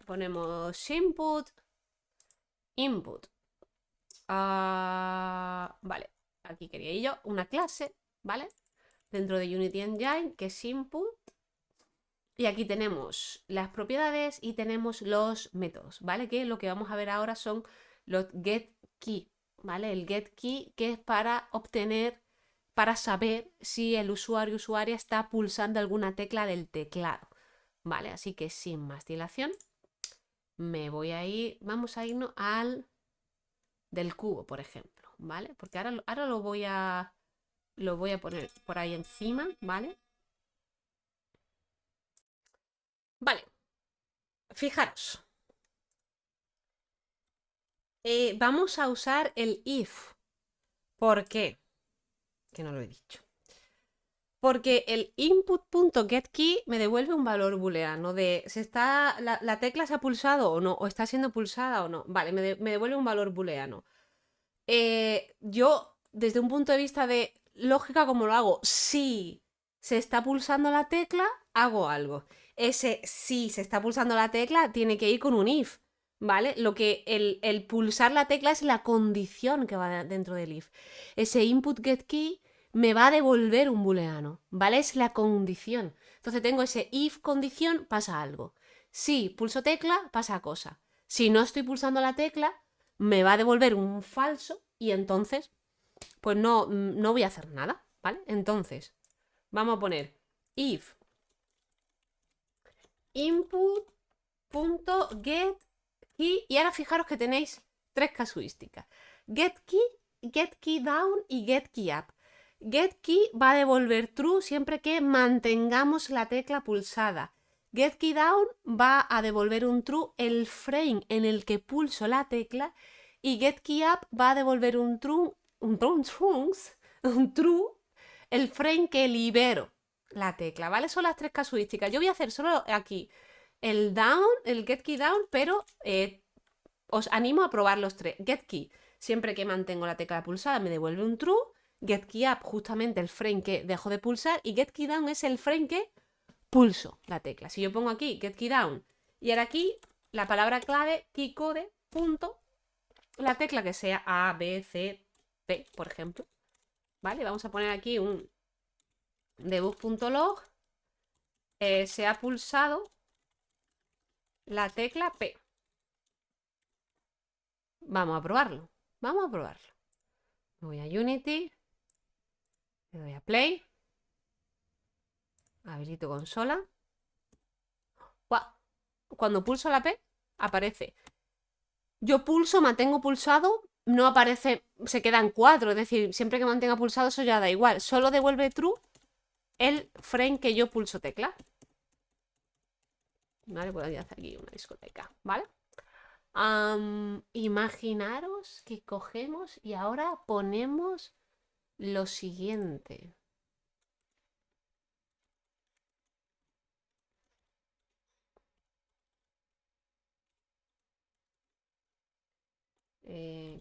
ponemos input, vale, aquí quería yo una clase, ¿vale? Dentro de Unity Engine, que es input. Y aquí tenemos las propiedades y tenemos los métodos, ¿vale? Que lo que vamos a ver ahora son los getKey, ¿vale? El getKey que es para obtener, para saber si el usuario o usuaria está pulsando alguna tecla del teclado, ¿vale? Así que sin más dilación, me voy a ir, vamos a irnos al del cubo, por ejemplo, ¿vale? Porque ahora lo voy a poner por ahí encima, ¿vale? Vale, fijaros. Vamos a usar el if. ¿Por qué? Que no lo he dicho. Porque el input.getKey me devuelve un valor booleano de si está la tecla se ha pulsado o no, o está siendo pulsada o no. Vale, me devuelve un valor booleano. Yo, desde un punto de vista de lógica, ¿cómo lo hago? Si se está pulsando la tecla, hago algo. Ese si se está pulsando la tecla tiene que ir con un if, ¿vale? Lo que el pulsar la tecla es la condición que va dentro del if. Ese input get key me va a devolver un booleano, ¿vale? Es la condición. Entonces tengo ese if condición, pasa algo. Si pulso tecla, pasa cosa. Si no estoy pulsando la tecla, me va a devolver un falso y entonces, pues no voy a hacer nada, ¿vale? Entonces, vamos a poner if input.getKey y ahora fijaros que tenéis tres casuísticas. GetKey down y getKey up. GetKey va a devolver true siempre que mantengamos la tecla pulsada. GetKey down va a devolver un true el frame en el que pulso la tecla y GetKeyUp va a devolver un true el frame que libero la tecla, ¿vale? Son las tres casuísticas. Yo voy a hacer solo aquí el down, el getKey down, pero os animo a probar los tres. GetKey, siempre que mantengo la tecla pulsada, me devuelve un true. GetKeyUp, justamente el frame que dejo de pulsar. Y getKey down es el frame que pulso la tecla. Si yo pongo aquí getKey down y ahora aquí la palabra clave keycode punto la tecla que sea A, B, C, P, por ejemplo. ¿Vale? Vamos a poner aquí un debug.log. Se ha pulsado la tecla P. Vamos a probarlo. Vamos a probarlo. Me voy a Unity. Le doy a Play. Habilito consola. ¡Guau! Cuando pulso la P, aparece. Yo pulso, mantengo pulsado, no aparece, se quedan 4. Es decir, siempre que mantenga pulsado eso ya da igual. Solo devuelve true el frame que yo pulso tecla. Vale, voy a hacer aquí una discoteca, ¿vale? Imaginaros que cogemos y ahora ponemos lo siguiente.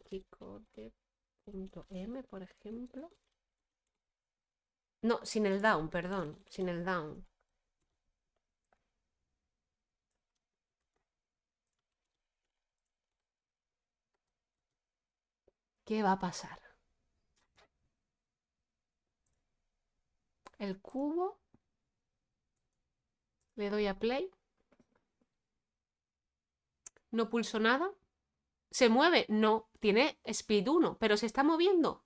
Keycode.m, por ejemplo. No, sin el down, perdón, sin el down. ¿Qué va a pasar? El cubo. Le doy a play. No pulso nada. ¿Se mueve? No. Tiene speed 1, pero ¿se está moviendo?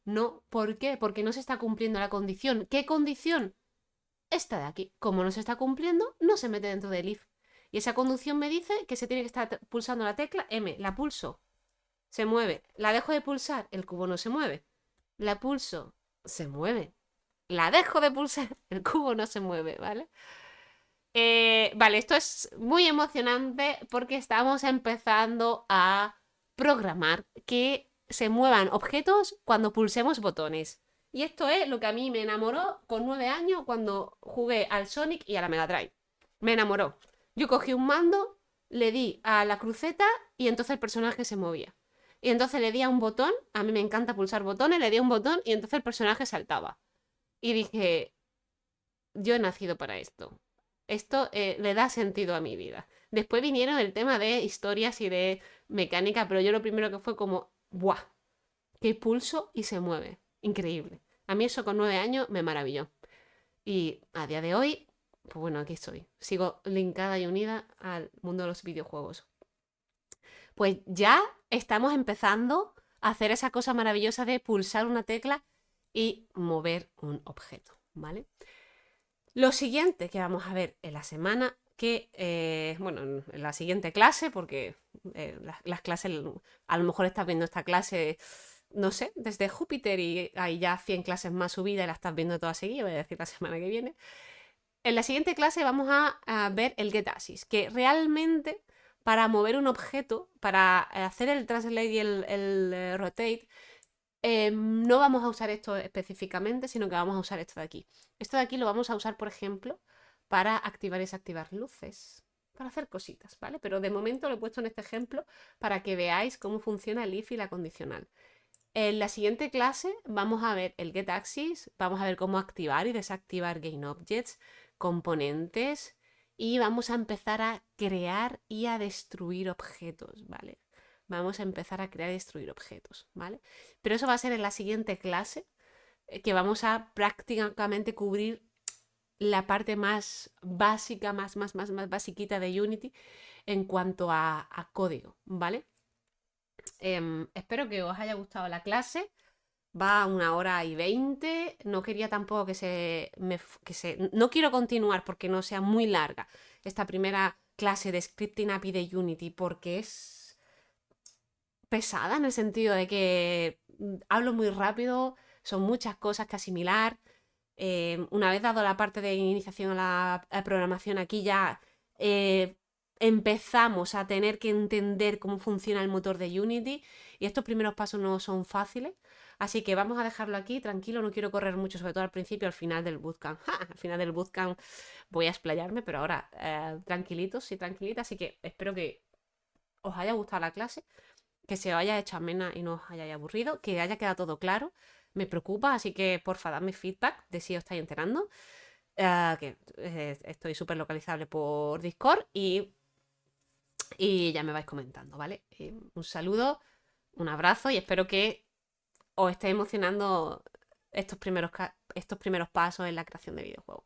No. ¿Por qué? Porque no se está cumpliendo la condición. ¿Qué condición? Esta de aquí. Como no se está cumpliendo, no se mete dentro del if. Y esa condición me dice que se tiene que estar pulsando la tecla M. La pulso. Se mueve. La dejo de pulsar. El cubo no se mueve. La pulso. Se mueve. La dejo de pulsar. El cubo no se mueve, ¿vale? Vale, esto es muy emocionante porque estamos empezando a programar que se muevan objetos cuando pulsemos botones. Y esto es lo que a mí me enamoró con 9 años cuando jugué al Sonic y a la Mega Drive. Me enamoró. Yo cogí un mando, le di a la cruceta y entonces el personaje se movía. Y entonces le di a un botón, a mí me encanta pulsar botones, le di a un botón y entonces el personaje saltaba. Y dije, yo he nacido para esto. Esto le da sentido a mi vida. Después vinieron el tema de historias y de mecánica, pero yo lo primero que fue como, ¡buah! Que pulso y se mueve. Increíble. A mí eso con 9 años me maravilló. Y a día de hoy, pues bueno, aquí estoy. Sigo linkada y unida al mundo de los videojuegos. Pues ya estamos empezando a hacer esa cosa maravillosa de pulsar una tecla y mover un objeto, ¿vale? Lo siguiente que vamos a ver en la semana, bueno, en la siguiente clase, porque las clases, a lo mejor estás viendo esta clase, no sé, desde Júpiter y hay ya 100 clases más subidas y la estás viendo toda seguida, voy a decir la semana que viene. En la siguiente clase vamos a ver el GetAssist, que realmente para mover un objeto, para hacer el translate y el rotate, no vamos a usar esto específicamente, sino que vamos a usar esto de aquí. Esto de aquí lo vamos a usar, por ejemplo, para activar y desactivar luces, para hacer cositas, ¿vale? Pero de momento lo he puesto en este ejemplo para que veáis cómo funciona el if y la condicional. En la siguiente clase vamos a ver el getAxis, vamos a ver cómo activar y desactivar GainObjects, componentes, y vamos a empezar a crear y a destruir objetos, ¿vale? Vamos a empezar a crear y destruir objetos, ¿vale? Pero eso va a ser en la siguiente clase, que vamos a prácticamente cubrir la parte más básica, más basiquita de Unity en cuanto a código, ¿vale? Espero que os haya gustado la clase. Va a 1 hora y 20. No quería tampoco no quiero continuar porque no sea muy larga esta primera clase de Scripting API de Unity, porque es pesada en el sentido de que hablo muy rápido, son muchas cosas que asimilar. Una vez dado la parte de iniciación a la programación, aquí ya empezamos a tener que entender cómo funciona el motor de Unity, y estos primeros pasos no son fáciles. Así que vamos a dejarlo aquí, tranquilo, no quiero correr mucho, sobre todo al principio, al final del bootcamp. ¡Ja! Al final del bootcamp voy a explayarme, pero ahora tranquilitos y tranquilitas. Así que espero que os haya gustado la clase, que se os haya hecho amena y no os haya aburrido, que haya quedado todo claro. Me preocupa, así que porfa, dadme feedback de si os estáis enterando. Que estoy súper localizable por Discord, y ya me vais comentando, ¿vale? Un saludo, un abrazo, y espero que os esté emocionando estos primeros pasos en la creación de videojuegos.